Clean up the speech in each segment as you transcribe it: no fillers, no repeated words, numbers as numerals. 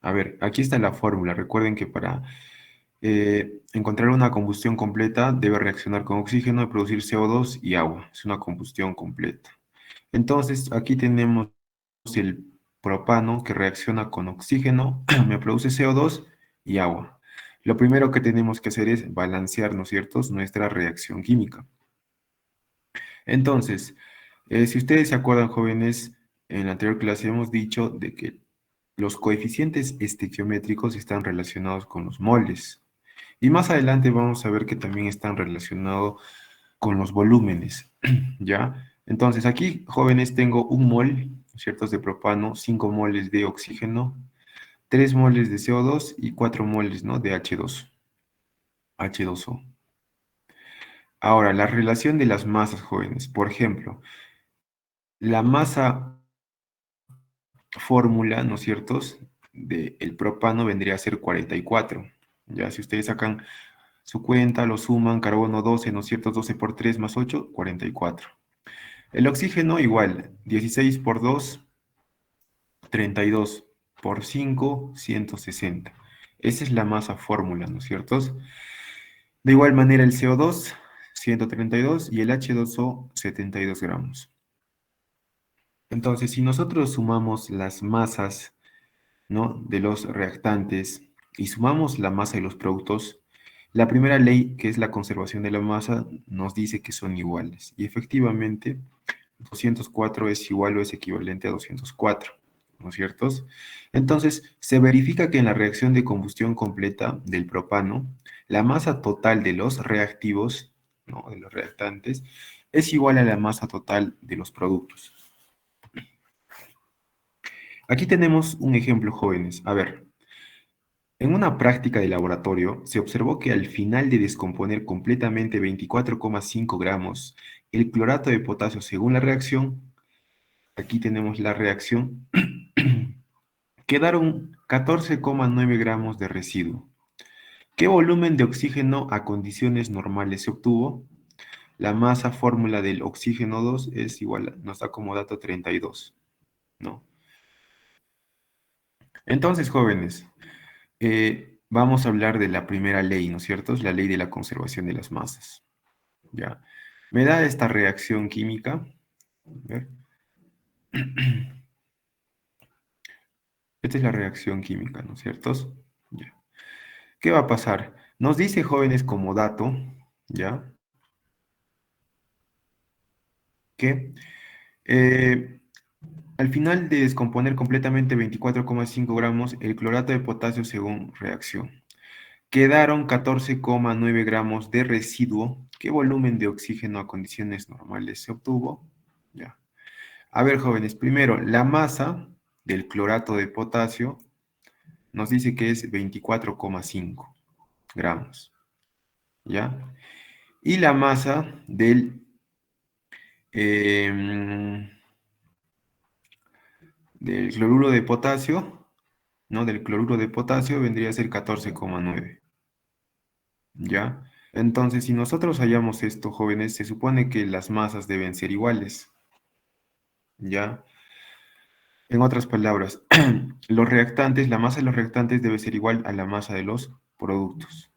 A ver, aquí está la fórmula. Recuerden que para encontrar una combustión completa debe reaccionar con oxígeno y producir CO2 y agua. Es una combustión completa. Entonces, aquí tenemos el propano que reacciona con oxígeno, me produce CO2 y agua. Lo primero que tenemos que hacer es balancear, ¿no es cierto?, nuestra reacción química. Entonces, si ustedes se acuerdan, jóvenes, en la anterior clase hemos dicho de que los coeficientes estequiométricos están relacionados con los moles. Y más adelante vamos a ver que también están relacionados con los volúmenes, ¿ya? Entonces, aquí, jóvenes, tengo un mol, ¿cierto?, de propano, 5 moles de oxígeno, 3 moles de CO2 y 4 moles, ¿no?, de H2O. Ahora, la relación de las masas, jóvenes. Por ejemplo, la masa fórmula, ¿no es cierto?, del propano vendría a ser 44. Ya, si ustedes sacan su cuenta, lo suman, carbono 12, ¿no es cierto?, 12 por 3 más 8, 44. El oxígeno igual, 16 por 2, 32 por 5, 160. Esa es la masa fórmula, ¿no es cierto? De igual manera el CO2, 132 y el H2O, 72 gramos. Entonces, si nosotros sumamos las masas, ¿no?, de los reactantes y sumamos la masa de los productos, la primera ley, que es la conservación de la masa, nos dice que son iguales. Y efectivamente, 204 es igual o es equivalente a 204, ¿no es cierto? Entonces, se verifica que en la reacción de combustión completa del propano, la masa total de los reactivos, ¿no?, de los reactantes, es igual a la masa total de los productos. Aquí tenemos un ejemplo, jóvenes. A ver, en una práctica de laboratorio se observó que al final de descomponer completamente 24,5 gramos el clorato de potasio según la reacción, aquí tenemos la reacción, quedaron 14,9 gramos de residuo. ¿Qué volumen de oxígeno a condiciones normales se obtuvo? La masa fórmula del oxígeno 2 es igual, nos da como dato 32, ¿no? Entonces, jóvenes, vamos a hablar de la primera ley, ¿no es cierto? Es la ley de la conservación de las masas, ¿ya? Me da esta reacción química. A ver. Esta es la reacción química, ¿no es cierto? Ya. ¿Qué va a pasar? Nos dice, jóvenes, como dato, ¿ya?, que eh, al final de descomponer completamente 24,5 gramos el clorato de potasio según reacción, quedaron 14,9 gramos de residuo. ¿Qué volumen de oxígeno a condiciones normales se obtuvo? Ya. A ver, jóvenes, primero, la masa del clorato de potasio nos dice que es 24,5 gramos, ¿ya? Y la masa em, del cloruro de potasio, ¿no? Del cloruro de potasio vendría a ser 14,9, ¿ya? Entonces, si nosotros hallamos esto, jóvenes, se supone que las masas deben ser iguales, ¿ya? En otras palabras, los reactantes, la masa de los reactantes debe ser igual a la masa de los productos,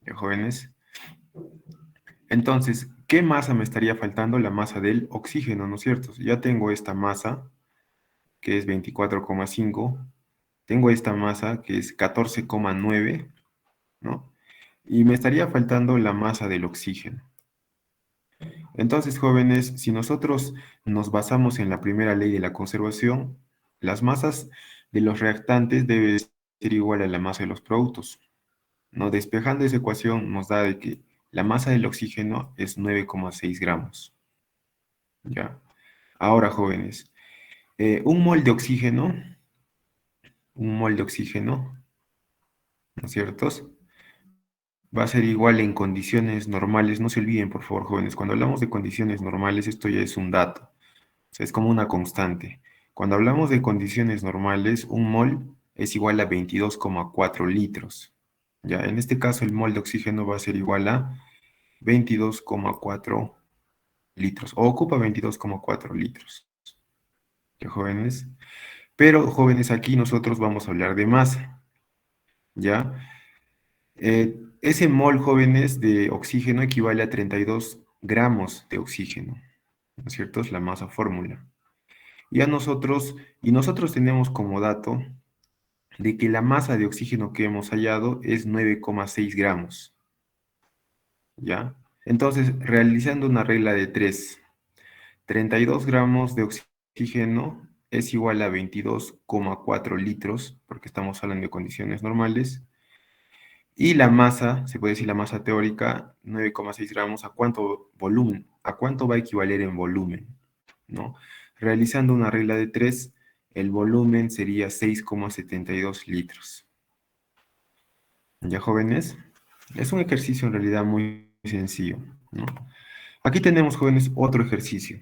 ¿ya, jóvenes? Entonces, ¿qué masa me estaría faltando? La masa del oxígeno, ¿no es cierto? Ya tengo esta masa, que es 24,5, tengo esta masa, que es 14,9, ¿no? Y me estaría faltando la masa del oxígeno. Entonces, jóvenes, si nosotros nos basamos en la primera ley de la conservación, las masas de los reactantes deben ser igual a la masa de los productos, ¿no? Despejando esa ecuación nos da de que la masa del oxígeno es 9,6 gramos, ¿ya? Ahora, jóvenes, un mol de oxígeno, un mol de oxígeno, ¿no es cierto?, va a ser igual en condiciones normales. No se olviden, por favor, jóvenes, cuando hablamos de condiciones normales, esto ya es un dato, o sea, es como una constante. Cuando hablamos de condiciones normales, un mol es igual a 22,4 litros. Ya, en este caso, el mol de oxígeno va a ser igual a 22,4 litros, o ocupa 22,4 litros. ¿Ya, jóvenes? Pero, jóvenes, aquí nosotros vamos a hablar de masa, ¿ya? Ese mol, jóvenes, de oxígeno equivale a 32 gramos de oxígeno, ¿no es cierto? Es la masa fórmula. Y nosotros tenemos como dato de que la masa de oxígeno que hemos hallado es 9,6 gramos, ¿ya? Entonces, realizando una regla de 3, 32 gramos de oxígeno es igual a 22,4 litros, porque estamos hablando de condiciones normales. Y la masa, se puede decir la masa teórica, 9,6 gramos, ¿a cuánto volumen? ¿A cuánto va a equivaler en volumen? ¿No? Realizando una regla de 3, el volumen sería 6,72 litros. ¿Ya, jóvenes? Es un ejercicio en realidad muy sencillo, ¿no? Aquí tenemos, jóvenes, otro ejercicio.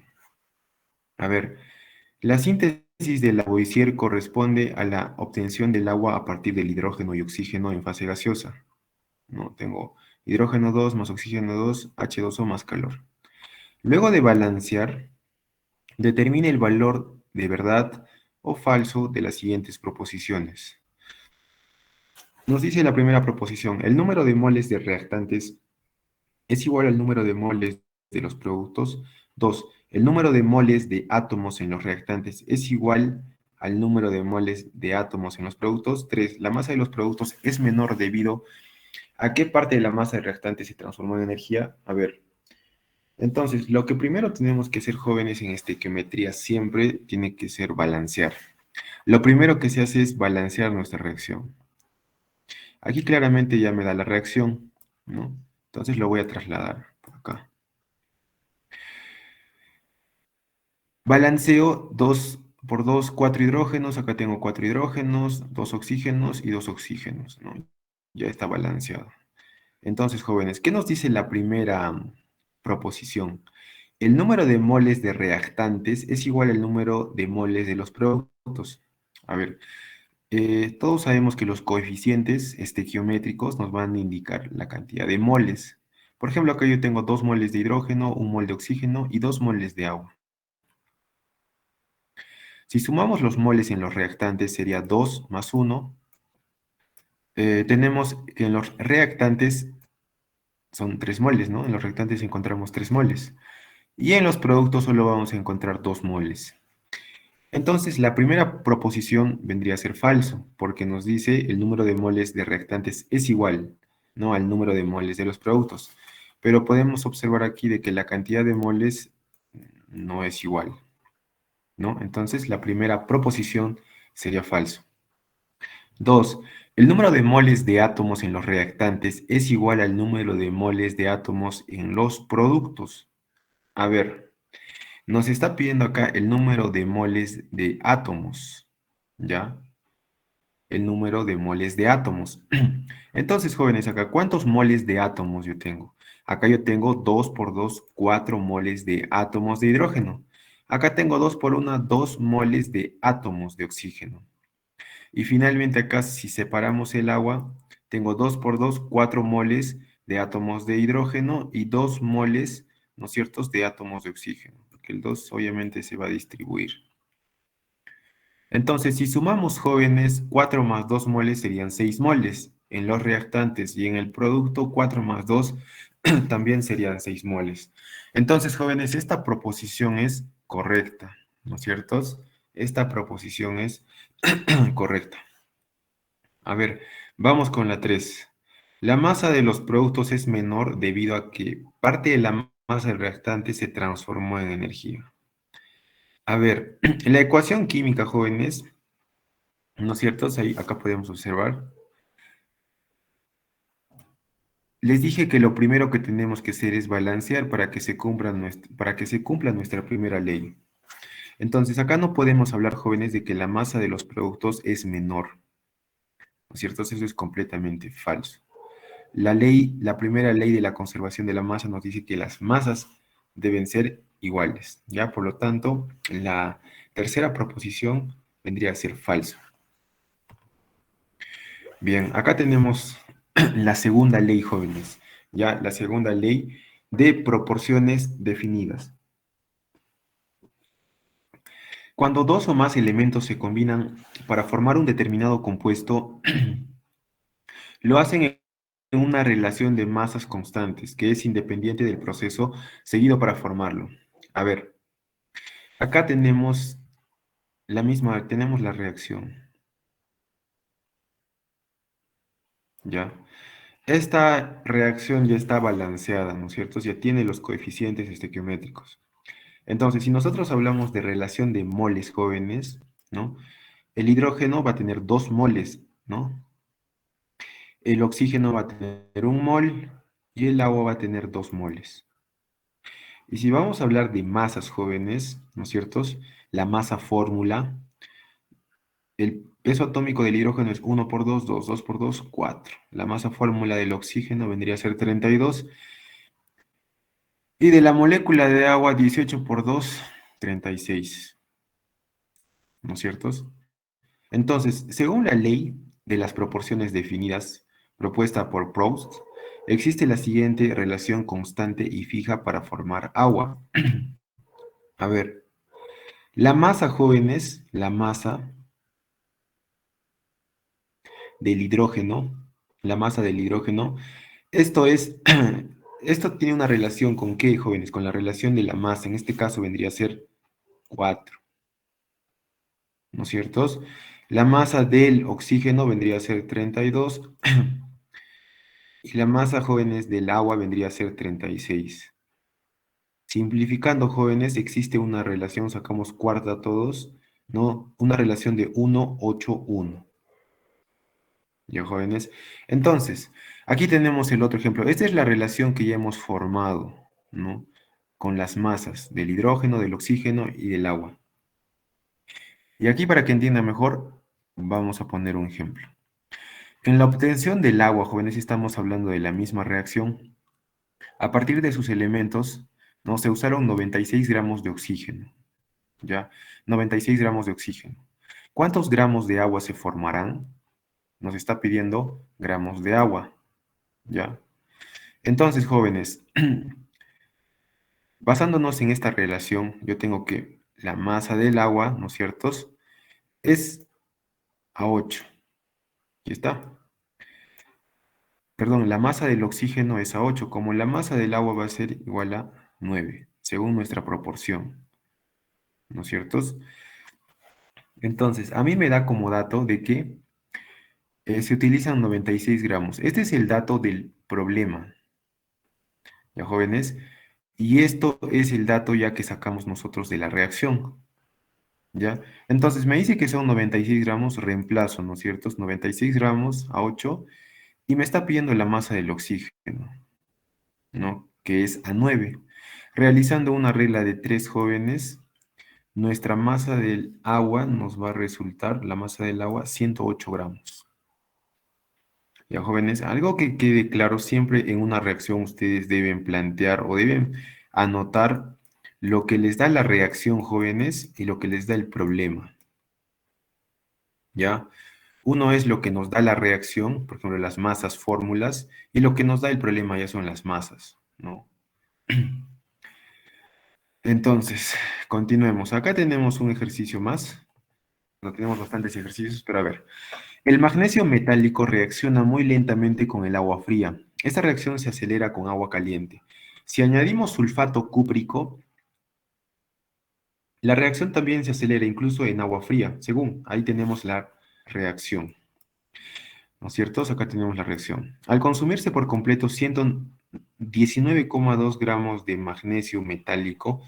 A ver, la síntesis de Lavoisier corresponde a la obtención del agua a partir del hidrógeno y oxígeno en fase gaseosa, ¿no? Tengo hidrógeno 2 más oxígeno 2, H2O más calor. Luego de balancear, determine el valor de verdad o falso de las siguientes proposiciones. Nos dice la primera proposición, el número de moles de reactantes es igual al número de moles de los productos. 2, el número de moles de átomos en los reactantes es igual al número de moles de átomos en los productos. 3, la masa de los productos es menor debido a qué parte de la masa del reactante se transformó en energía. A ver, entonces, lo que primero tenemos que ser jóvenes en estequiometría siempre tiene que ser balancear. Lo primero que se hace es balancear nuestra reacción. Aquí claramente ya me da la reacción, ¿no? Entonces lo voy a trasladar por acá. Balanceo 2 por 2, 4 hidrógenos. Acá tengo 4 hidrógenos, 2 oxígenos y 2 oxígenos, ¿no? Ya está balanceado. Entonces, jóvenes, ¿qué nos dice la primera proposición? El número de moles de reactantes es igual al número de moles de los productos. A ver, todos sabemos que los coeficientes estequiométricos nos van a indicar la cantidad de moles. Por ejemplo, acá yo tengo 2 moles de hidrógeno, 1 mol de oxígeno y 2 moles de agua. Si sumamos los moles en los reactantes sería 2 más 1. Tenemos que en los reactantes son 3 moles, ¿no? En los reactantes encontramos 3 moles. Y en los productos solo vamos a encontrar 2 moles. Entonces, la primera proposición vendría a ser falso, porque nos dice el número de moles de reactantes es igual, ¿no? Al número de moles de los productos. Pero podemos observar aquí de que la cantidad de moles no es igual, ¿no? Entonces, la primera proposición sería falso. 2. El número de moles de átomos en los reactantes es igual al número de moles de átomos en los productos. A ver, nos está pidiendo acá el número de moles de átomos, ¿ya? El número de moles de átomos. Entonces, jóvenes, acá, ¿cuántos moles de átomos yo tengo? Acá yo tengo 2 por 2, 4 moles de átomos de hidrógeno. Acá tengo 2 por 1, 2 moles de átomos de oxígeno. Y finalmente acá, si separamos el agua, tengo 2 por 2, 4 moles de átomos de hidrógeno y 2 moles, ¿no es cierto?, de átomos de oxígeno, porque el 2 obviamente se va a distribuir. Entonces, si sumamos, jóvenes, 4 más 2 moles serían 6 moles. En los reactantes y en el producto, 4 más 2 también serían 6 moles. Entonces, jóvenes, esta proposición es correcta, ¿no es cierto? Esta proposición es correcta. A ver, vamos con la 3. La masa de los productos es menor debido a que parte de la masa del reactante se transformó en energía. A ver, la ecuación química, jóvenes, ¿no es cierto? Ahí, acá podemos observar. Les dije que lo primero que tenemos que hacer es balancear para que se cumpla nuestra primera ley. Entonces, acá no podemos hablar, jóvenes, de que la masa de los productos es menor, ¿no es cierto? Eso es completamente falso. La primera ley de la conservación de la masa nos dice que las masas deben ser iguales, ¿ya? Por lo tanto, la tercera proposición vendría a ser falso. Bien, acá tenemos la segunda ley, jóvenes, ¿ya? La segunda ley de proporciones definidas. Cuando dos o más elementos se combinan para formar un determinado compuesto, lo hacen en una relación de masas constantes, que es independiente del proceso seguido para formarlo. A ver, acá tenemos la reacción, ¿ya? Esta reacción ya está balanceada, ¿no es cierto? Ya tiene los coeficientes estequiométricos. Entonces, si nosotros hablamos de relación de moles jóvenes, ¿no? El hidrógeno va a tener 2 moles, ¿no? El oxígeno va a tener 1 mol y el agua va a tener 2 moles. Y si vamos a hablar de masas jóvenes, ¿no es cierto? La masa fórmula, el peso atómico del hidrógeno es 1 por 2, 2, 2 por 2, 4. La masa fórmula del oxígeno vendría a ser 32. Y de la molécula de agua, 18 por 2, 36. ¿No es cierto? Entonces, según la ley de las proporciones definidas propuesta por Proust, existe la siguiente relación constante y fija para formar agua. A ver, la masa, jóvenes, la masa del hidrógeno, la masa del hidrógeno, esto es, esto tiene una relación con qué, jóvenes, con la relación de la masa, en este caso vendría a ser 4, ¿no es cierto? La masa del oxígeno vendría a ser 32 y la masa, jóvenes, del agua vendría a ser 36. Simplificando, jóvenes, existe una relación, sacamos cuarta todos, ¿no? Una relación de 1, 8, 1. ¿Ya, jóvenes? Entonces, aquí tenemos el otro ejemplo. Esta es la relación que ya hemos formado, ¿no? Con las masas del hidrógeno, del oxígeno y del agua. Y aquí, para que entienda mejor, vamos a poner un ejemplo. En la obtención del agua, jóvenes, estamos hablando de la misma reacción. A partir de sus elementos, ¿no? Se usaron 96 gramos de oxígeno, ¿ya? 96 gramos de oxígeno. ¿Cuántos gramos de agua se formarán? Nos está pidiendo gramos de agua, ¿ya? Entonces, jóvenes, basándonos en esta relación, yo tengo que la masa del agua, ¿no es cierto? Es a 8. Aquí está. Perdón, la masa del oxígeno es a 8, como la masa del agua va a ser igual a 9, según nuestra proporción, ¿no es cierto? Entonces, a mí me da como dato de que se utilizan 96 gramos. Este es el dato del problema, ¿ya, jóvenes? Y esto es el dato ya que sacamos nosotros de la reacción, ¿ya? Entonces, me dice que son 96 gramos, reemplazo, ¿no es cierto? 96 gramos a 8 y me está pidiendo la masa del oxígeno, ¿no? Que es a 9. Realizando una regla de 3, jóvenes, nuestra masa del agua nos va a resultar, la masa del agua, 108 gramos. Ya, jóvenes, algo que quede claro, siempre en una reacción ustedes deben plantear o deben anotar lo que les da la reacción, jóvenes, y lo que les da el problema, ¿ya? Uno es lo que nos da la reacción, por ejemplo, las masas, fórmulas, y lo que nos da el problema ya son las masas, ¿no? Entonces, continuemos. Acá tenemos un ejercicio más. No tenemos bastantes ejercicios, pero a ver. El magnesio metálico reacciona muy lentamente con el agua fría. Esta reacción se acelera con agua caliente. Si añadimos sulfato cúprico, la reacción también se acelera incluso en agua fría. Según, ahí tenemos la reacción. ¿No es cierto? Acá tenemos la reacción. Al consumirse por completo 119,2 gramos de magnesio metálico,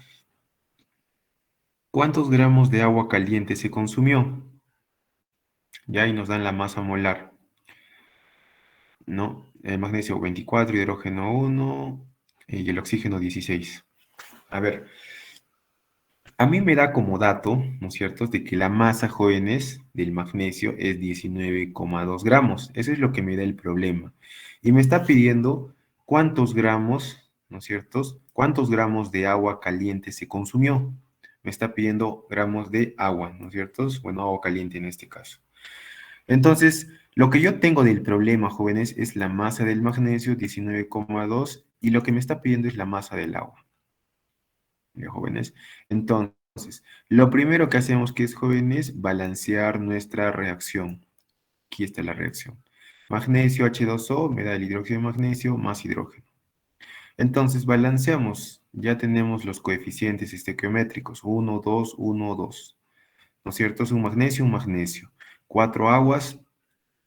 ¿cuántos gramos de agua caliente se consumió? Ya ahí nos dan la masa molar, ¿no? El magnesio 24, hidrógeno 1 y el oxígeno 16. A ver, a mí me da como dato, ¿no es cierto?, de que la masa, jóvenes, del magnesio es 19,2 gramos. Eso es lo que me da el problema. Y me está pidiendo cuántos gramos, ¿no es cierto?, cuántos gramos de agua caliente se consumió. Me está pidiendo gramos de agua, ¿no es cierto? Bueno, agua caliente en este caso. Entonces, lo que yo tengo del problema, jóvenes, es la masa del magnesio, 19,2, y lo que me está pidiendo es la masa del agua, ¿ya, jóvenes? Entonces, Entonces, lo primero que hacemos, que es jóvenes, balancear nuestra reacción. Aquí está la reacción. Magnesio H2O me da el hidróxido de magnesio más hidrógeno. Entonces, balanceamos. Ya tenemos los coeficientes estequiométricos. 1, 2, 1, 2. ¿No es cierto? Es un magnesio, un magnesio. 4 aguas,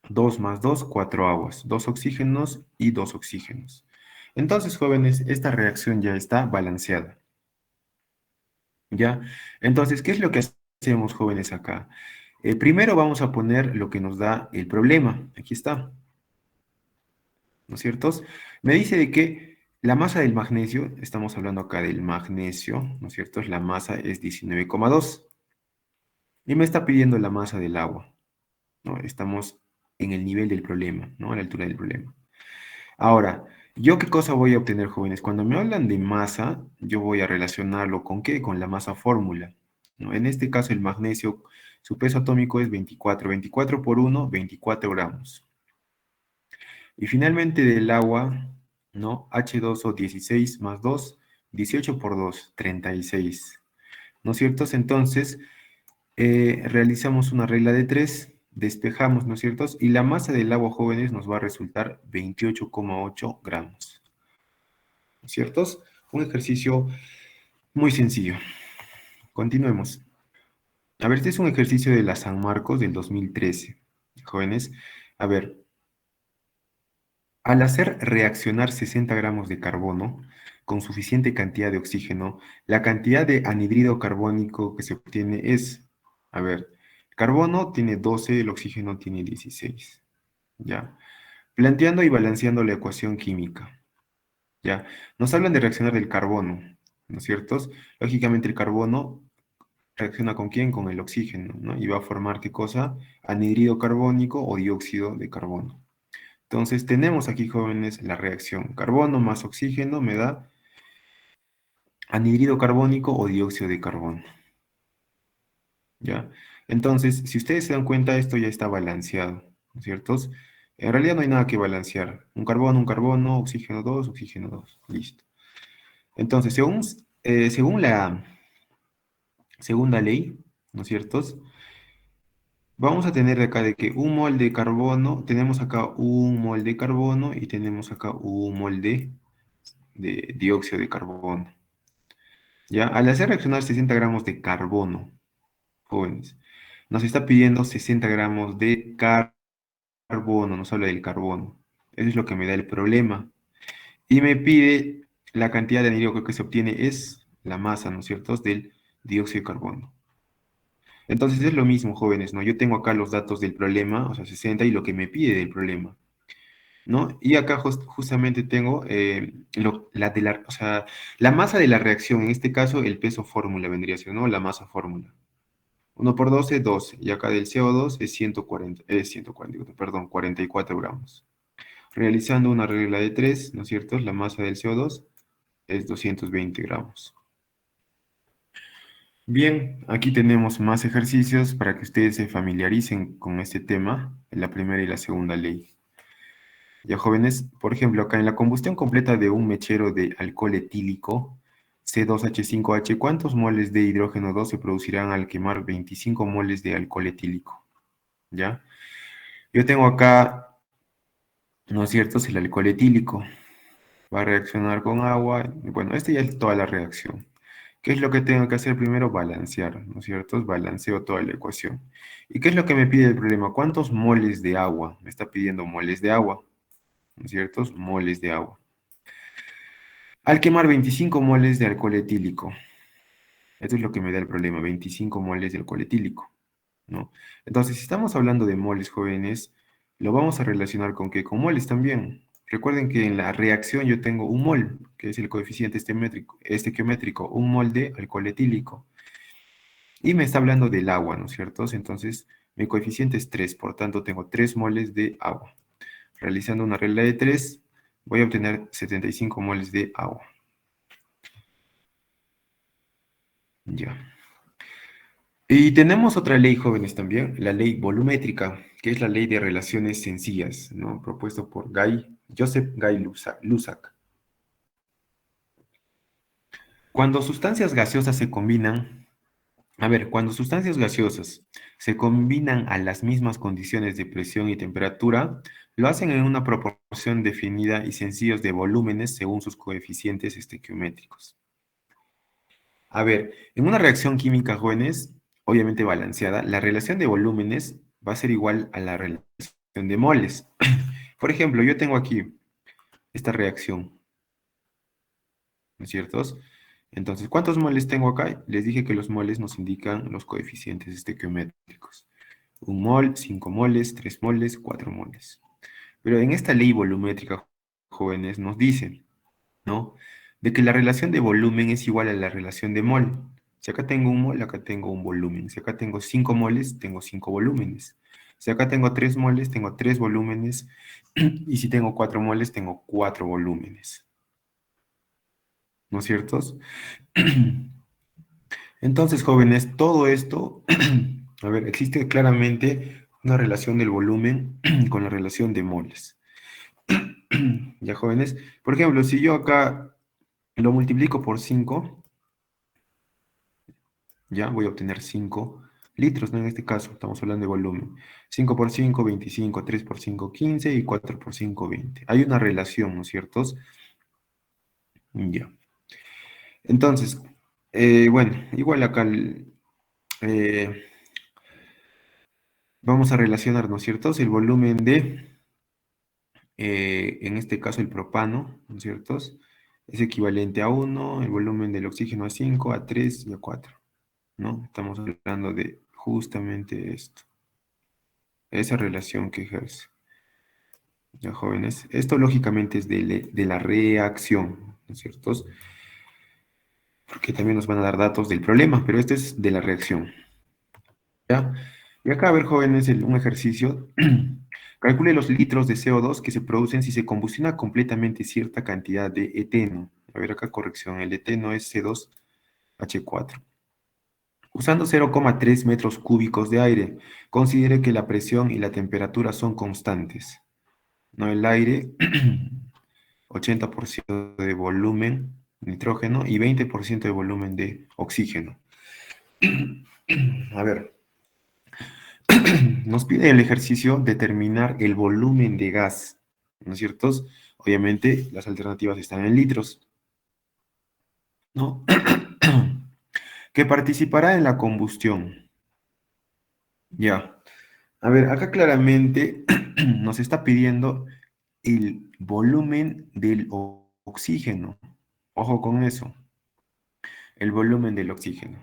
2 más 2, 4 aguas. 2 oxígenos y 2 oxígenos. Entonces, jóvenes, esta reacción ya está balanceada. ¿Ya? Entonces, ¿qué es lo que hacemos, jóvenes, acá? Primero vamos a poner lo que nos da el problema. Aquí está, ¿no es cierto? Me dice de que la masa del magnesio, estamos hablando acá del magnesio, ¿no es cierto? La masa es 19,2. Y me está pidiendo la masa del agua, ¿no? Estamos en el nivel del problema, ¿no? A la altura del problema. Ahora, ¿yo qué cosa voy a obtener, jóvenes? Cuando me hablan de masa, yo voy a relacionarlo con ¿qué? Con la masa fórmula, ¿no? En este caso, el magnesio, su peso atómico es 24. 24 por 1, 24 gramos. Y finalmente del agua, ¿no? H2O 16 más 2, 18 por 2, 36. ¿No es cierto? Entonces, realizamos una regla de 3, despejamos, ¿no es cierto? Y la masa del agua, jóvenes, nos va a resultar 28,8 gramos. ¿Ciertos? Un ejercicio muy sencillo. Continuemos. A ver, este es un ejercicio de la San Marcos del 2013. Jóvenes, a ver, al hacer reaccionar 60 gramos de carbono con suficiente cantidad de oxígeno, la cantidad de anhídrido carbónico que se obtiene es, a ver, el carbono tiene 12, el oxígeno tiene 16. ¿Ya? Planteando y balanceando la ecuación química. ¿Ya? Nos hablan de reaccionar del carbono, ¿no es cierto? Lógicamente el carbono reacciona con quién, con el oxígeno, ¿no? Y va a formar qué cosa, anhídrido carbónico o dióxido de carbono. Entonces tenemos aquí, jóvenes, la reacción carbono más oxígeno me da anhídrido carbónico o dióxido de carbono, ¿ya? Entonces, si ustedes se dan cuenta, esto ya está balanceado, ¿no es cierto? En realidad no hay nada que balancear. Un carbono, oxígeno 2, listo. Entonces, según la segunda ley, ¿no es cierto? Vamos a tener acá de que un mol de carbono, tenemos acá un mol de carbono y tenemos acá un mol de dióxido de carbono. ¿Ya? Al hacer reaccionar 60 gramos de carbono, jóvenes, nos está pidiendo 60 gramos de carbono, nos habla del carbono. Eso es lo que me da el problema. Y me pide la cantidad de anhídrido que se obtiene es la masa, ¿no es cierto?, del dióxido de carbono. Entonces es lo mismo, jóvenes, ¿no? Yo tengo acá los datos del problema, o sea, 60 y lo que me pide del problema, ¿no? Y acá justamente tengo o sea, la masa de la reacción, en este caso el peso fórmula vendría siendo, ¿no? La masa fórmula. 1 por 12, 12. Y acá del CO2 es 140, perdón, 44 gramos. Realizando una regla de 3, ¿no es cierto? La masa del CO2 es 220 gramos. Bien, aquí tenemos más ejercicios para que ustedes se familiaricen con este tema, en la primera y la segunda ley. Ya jóvenes, por ejemplo, acá en la combustión completa de un mechero de alcohol etílico, C2H5H, ¿cuántos moles de hidrógeno 2 se producirán al quemar 25 moles de alcohol etílico? ¿Ya? Yo tengo acá, ¿no es cierto? Es el alcohol etílico. Va a reaccionar con agua. Bueno, esta ya es toda la reacción. ¿Qué es lo que tengo que hacer primero? Balancear, ¿no es cierto? Balanceo toda la ecuación. ¿Y qué es lo que me pide el problema? ¿Cuántos moles de agua? Me está pidiendo moles de agua, ¿no es cierto? Moles de agua. Al quemar 25 moles de alcohol etílico. Esto es lo que me da el problema, 25 moles de alcohol etílico, ¿no? Entonces, si estamos hablando de moles, jóvenes, lo vamos a relacionar con qué, con moles también. Recuerden que en la reacción yo tengo un mol, que es el coeficiente estequiométrico, un mol de alcohol etílico. Y me está hablando del agua, ¿no es cierto? Entonces, mi coeficiente es 3, por tanto tengo 3 moles de agua. Realizando una regla de 3, voy a obtener 75 moles de agua. Ya. Y tenemos otra ley, jóvenes, también, la ley volumétrica, que es la ley de relaciones sencillas, ¿no? Propuesto por Joseph Guy Lusac. Cuando sustancias gaseosas se combinan, A ver, cuando sustancias gaseosas se combinan a las mismas condiciones de presión y temperatura, lo hacen en una proporción definida y sencillos de volúmenes según sus coeficientes estequiométricos. A ver, en una reacción química, jóvenes, obviamente balanceada, la relación de volúmenes va a ser igual a la relación de moles. Por ejemplo, yo tengo aquí esta reacción, ¿no es cierto? Entonces, ¿cuántos moles tengo acá? Les dije que los moles nos indican los coeficientes estequiométricos. Un mol, 5 moles, 3 moles, 4 moles. Pero en esta ley volumétrica, jóvenes, nos dice, ¿no? De que la relación de volumen es igual a la relación de mol. Si acá tengo un mol, acá tengo un volumen. Si acá tengo 5 moles, tengo 5 volúmenes. Si acá tengo 3 moles, tengo 3 volúmenes. Y si tengo 4 moles, tengo 4 volúmenes. ¿No es cierto? Entonces, jóvenes, todo esto, a ver, existe claramente una relación del volumen con la relación de moles. Ya, jóvenes, por ejemplo, si yo acá lo multiplico por 5, ya voy a obtener 5 litros, ¿no? En este caso, estamos hablando de volumen. 5 por 5, 25, 3 por 5, 15 y 4 por 5, 20. Hay una relación, ¿no es cierto? Ya. Entonces, bueno, igual acá eh, vamos a relacionar, ¿no es cierto? El volumen de, en este caso, el propano, ¿no es cierto? Es equivalente a 1, el volumen del oxígeno a 5, a 3 y a 4. ¿No? Estamos hablando de justamente esto, esa relación que ejerce. Ya, jóvenes, esto lógicamente es de la reacción, ¿no es cierto? Porque también nos van a dar datos del problema, pero este es de la reacción. ¿Ya? Y acá, a ver, jóvenes, un ejercicio. Calcule los litros de CO2 que se producen si se combustiona completamente cierta cantidad de eteno. A ver, acá corrección, el eteno es C2H4. Usando 0,3 metros cúbicos de aire, considere que la presión y la temperatura son constantes. ¿No? El aire, 80% de volumen nitrógeno y 20% de volumen de oxígeno. A ver, nos pide el ejercicio determinar el volumen de gas, ¿no es cierto? Obviamente las alternativas están en litros, ¿no? Que participará en la combustión. Ya. A ver, acá claramente nos está pidiendo el volumen del oxígeno. Ojo con eso, el volumen del oxígeno.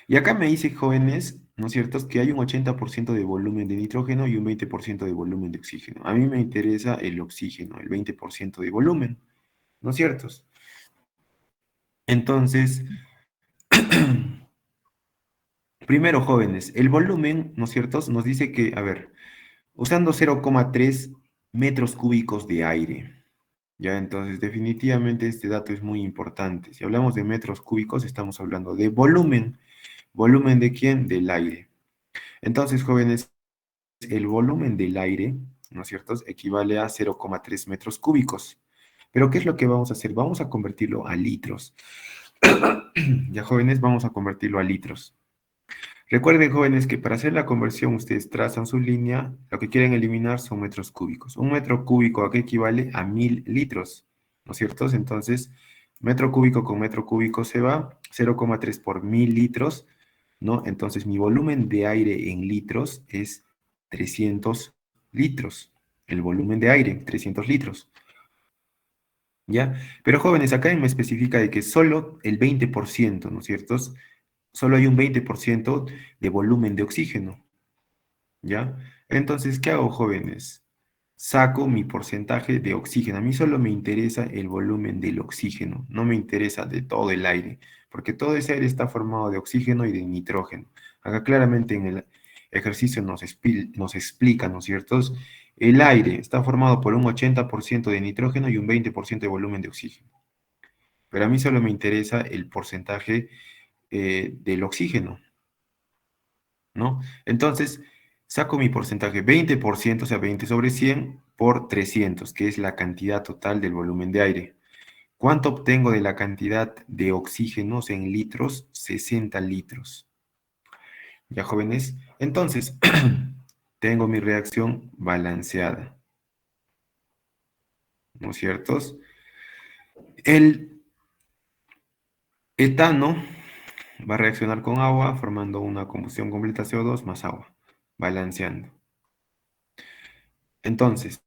Y acá me dice, jóvenes, ¿no es cierto?, que hay un 80% de volumen de nitrógeno y un 20% de volumen de oxígeno. A mí me interesa el oxígeno, el 20% de volumen, ¿no es cierto? Entonces, primero, jóvenes, el volumen, ¿no es cierto?, nos dice que, a ver, usando 0,3 metros cúbicos de aire. Ya, entonces definitivamente este dato es muy importante. Si hablamos de metros cúbicos, estamos hablando de volumen. ¿Volumen de quién? Del aire. Entonces, jóvenes, el volumen del aire, ¿no es cierto?, equivale a 0,3 metros cúbicos. Pero, ¿qué es lo que vamos a hacer? Vamos a convertirlo a litros. Ya, jóvenes, vamos a convertirlo a litros. Recuerden, jóvenes, que para hacer la conversión ustedes trazan su línea, lo que quieren eliminar son metros cúbicos. Un metro cúbico aquí equivale a 1000 litros, ¿no es cierto? Entonces, metro cúbico con metro cúbico se va, 0,3 por 1000 litros, ¿no? Entonces, mi volumen de aire en litros es 300 litros. El volumen de aire, 300 litros. ¿Ya? Pero jóvenes, acá me especifica de que solo el 20%, ¿no es cierto? Solo hay un 20% de volumen de oxígeno, ¿ya? Entonces, ¿qué hago, jóvenes? Saco mi porcentaje de oxígeno. A mí solo me interesa el volumen del oxígeno, no me interesa de todo el aire, porque todo ese aire está formado de oxígeno y de nitrógeno. Acá claramente en el ejercicio nos explica, ¿no es cierto? El aire está formado por un 80% de nitrógeno y un 20% de volumen de oxígeno. Pero a mí solo me interesa el porcentaje del oxígeno, ¿no? Entonces, saco mi porcentaje, 20%, o sea, 20 sobre 100 por 300, que es la cantidad total del volumen de aire. ¿Cuánto obtengo de la cantidad de oxígenos en litros? 60 litros. Ya, jóvenes. Entonces, tengo mi reacción balanceada, ¿no es cierto? El etano va a reaccionar con agua formando una combustión completa CO2 más agua, balanceando. Entonces,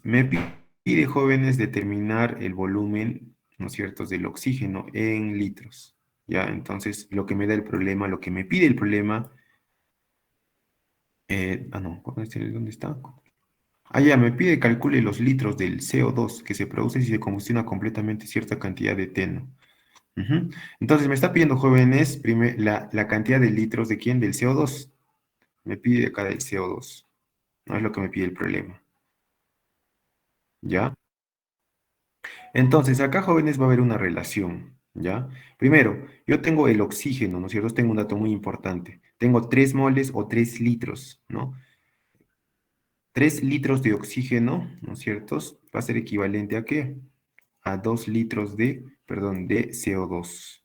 me pide, jóvenes, determinar el volumen, ¿no es cierto?, del oxígeno en litros. Ya, entonces, lo que me da el problema, lo que me pide el problema, no, ¿dónde está? Ah, ya, me pide calcule los litros del CO2 que se produce si se combustiona completamente cierta cantidad de eteno. Ujú. Entonces, me está pidiendo, jóvenes, la cantidad de litros de quién, del CO2. Me pide acá del CO2. No es lo que me pide el problema. ¿Ya? Entonces, acá, jóvenes, va a haber una relación, ¿ya? Primero, yo tengo el oxígeno, ¿no es cierto? Tengo un dato muy importante. Tengo 3 moles o 3 litros, ¿no? 3 litros de oxígeno, ¿no es cierto? Va a ser equivalente a ¿qué? A 2 litros de, perdón, de CO2.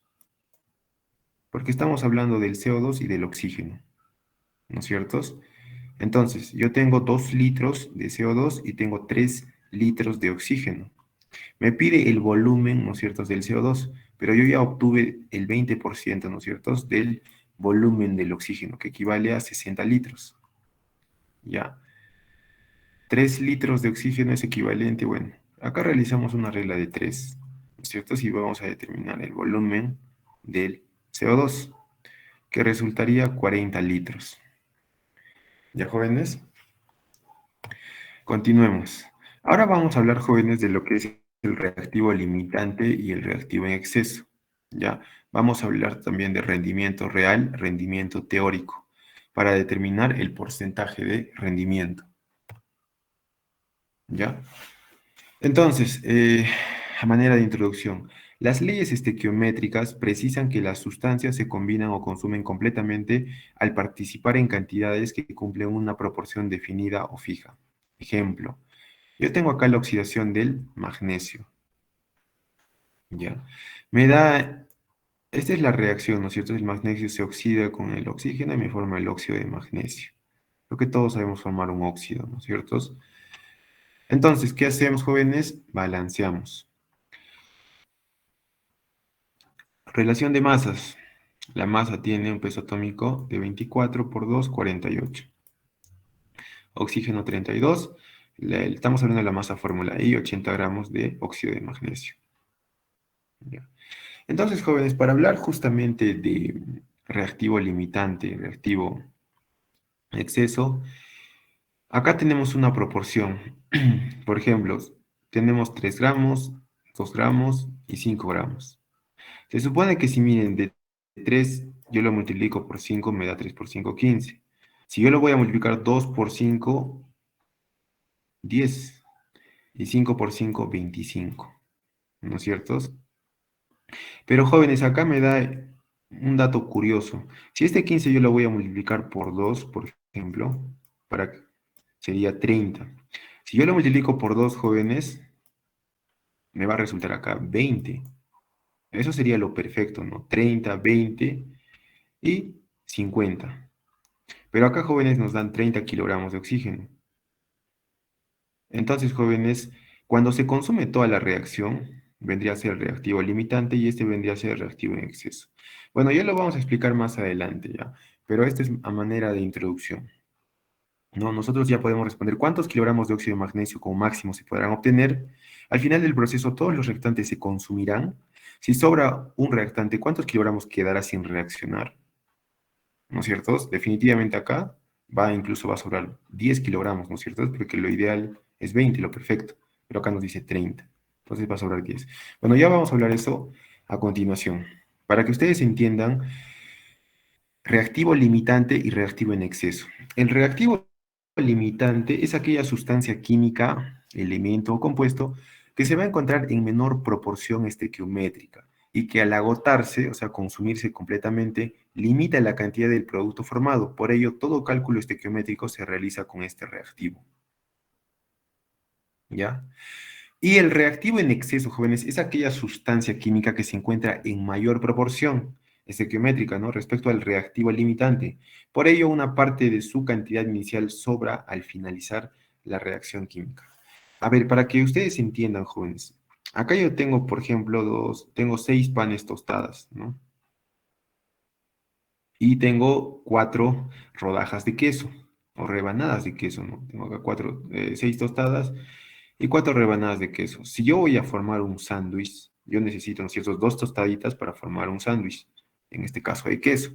Porque estamos hablando del CO2 y del oxígeno, ¿no es cierto? Entonces, yo tengo 2 litros de CO2 y tengo 3 litros de oxígeno. Me pide el volumen, ¿no es cierto?, del CO2, pero yo ya obtuve el 20%, ¿no es cierto?, del volumen del oxígeno, que equivale a 60 litros. Ya, 3 litros de oxígeno es equivalente, bueno, acá realizamos una regla de 3, ¿no es cierto?, si vamos a determinar el volumen del CO2, que resultaría 40 litros. ¿Ya, jóvenes? Continuemos. Ahora vamos a hablar, jóvenes, de lo que es el reactivo limitante y el reactivo en exceso. ¿Ya? Vamos a hablar también de rendimiento real, rendimiento teórico, para determinar el porcentaje de rendimiento. ¿Ya? Entonces, a manera de introducción, las leyes estequiométricas precisan que las sustancias se combinan o consumen completamente al participar en cantidades que cumplen una proporción definida o fija. Ejemplo, yo tengo acá la oxidación del magnesio, ¿ya? Me da, esta es la reacción, ¿no es cierto? El magnesio se oxida con el oxígeno y me forma el óxido de magnesio. Lo que todos sabemos formar un óxido, ¿no es cierto? Entonces, ¿qué hacemos, jóvenes? Balanceamos. Relación de masas. La masa tiene un peso atómico de 24 por 2, 48. Oxígeno 32. Estamos hablando de la masa fórmula I, 80 gramos de óxido de magnesio. ¿Ya? Entonces, jóvenes, para hablar justamente de reactivo limitante, reactivo exceso, acá tenemos una proporción. Por ejemplo, tenemos 3 gramos, 2 gramos y 5 gramos. Se supone que si miren de 3, yo lo multiplico por 5, me da 3 por 5, 15. Si yo lo voy a multiplicar 2 por 5, 10. Y 5 por 5, 25. ¿No es cierto? Pero jóvenes, acá me da un dato curioso. Si este 15 yo lo voy a multiplicar por 2, por ejemplo, para, sería 30. Si yo lo multiplico por 2, jóvenes, me va a resultar acá 20. Eso sería lo perfecto, ¿no? 30, 20 y 50. Pero acá, jóvenes, nos dan 30 kilogramos de oxígeno. Entonces, jóvenes, cuando se consume toda la reacción, vendría a ser el reactivo limitante y este vendría a ser el reactivo en exceso. Bueno, ya lo vamos a explicar más adelante, ¿ya? Pero esta es a manera de introducción, ¿no? Nosotros ya podemos responder cuántos kilogramos de óxido de magnesio como máximo se podrán obtener. Al final del proceso, todos los reactantes se consumirán. Si sobra un reactante, ¿cuántos kilogramos quedará sin reaccionar? ¿No es cierto? Definitivamente acá incluso va a sobrar 10 kilogramos, ¿no es cierto? Porque lo ideal es 20, lo perfecto, pero acá nos dice 30, entonces va a sobrar 10. Bueno, ya vamos a hablar eso a continuación. Para que ustedes entiendan, reactivo limitante y reactivo en exceso. El reactivo limitante es aquella sustancia química, elemento o compuesto que se va a encontrar en menor proporción estequiométrica y que al agotarse, o sea, consumirse completamente, limita la cantidad del producto formado. Por ello, todo cálculo estequiométrico se realiza con este reactivo. ¿Ya? Y el reactivo en exceso, jóvenes, es aquella sustancia química que se encuentra en mayor proporción. estequiométrica, ¿no? Respecto al reactivo limitante. Por ello, una parte de su cantidad inicial sobra al finalizar la reacción química. A ver, para que ustedes entiendan, jóvenes, acá yo tengo, por ejemplo, tengo 6 panes tostadas, ¿no? Y tengo 4 rodajas de queso, o rebanadas de queso, ¿no? Tengo acá 6 tostadas y 4 rebanadas de queso. Si yo voy a formar un sándwich, yo necesito, ¿no es cierto?, 2 tostaditas para formar un sándwich, en este caso de queso.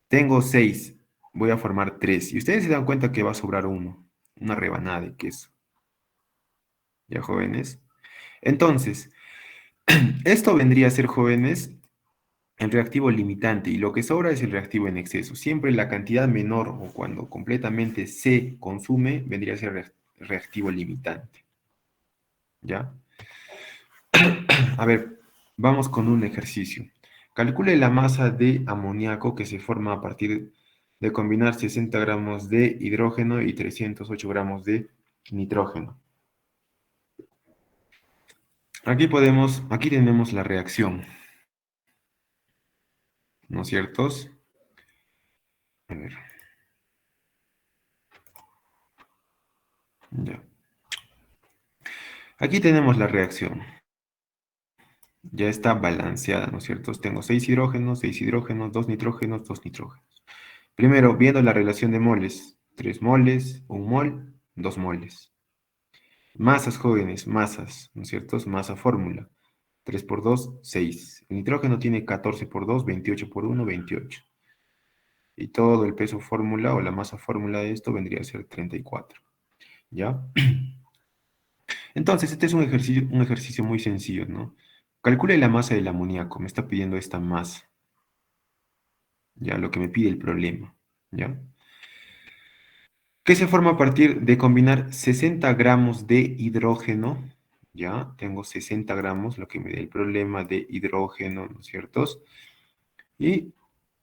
Tengo 6, voy a formar 3. Y ustedes se dan cuenta que va a sobrar una rebanada de queso. ¿Ya, jóvenes? Entonces, esto vendría a ser, jóvenes, el reactivo limitante y lo que sobra es el reactivo en exceso. Siempre la cantidad menor o cuando completamente se consume vendría a ser reactivo limitante. ¿Ya? A ver, vamos con un ejercicio. Calcule la masa de amoníaco que se forma a partir de combinar 60 gramos de hidrógeno y 308 gramos de nitrógeno. Aquí tenemos la reacción, ¿no es cierto? A ver, ya. Aquí tenemos la reacción. Ya está balanceada, ¿no es cierto? Tengo 6 hidrógenos, 2 nitrógenos, 2 nitrógenos. Primero, viendo la relación de moles, 3 moles, 1 mol, 2 moles. Masas, jóvenes, masas, ¿no es cierto? Masa fórmula. 3 por 2, 6. El nitrógeno tiene 14 por 2, 28 por 1, 28. Y todo el peso fórmula o la masa fórmula de esto vendría a ser 34. ¿Ya? Entonces, este es un ejercicio muy sencillo, ¿no? Calcule la masa del amoníaco. Me está pidiendo esta masa. Ya, lo que me pide el problema. ¿Ya? Que se forma a partir de combinar 60 gramos de hidrógeno, ya, tengo 60 gramos, lo que me da el problema de hidrógeno, ¿no es cierto? Y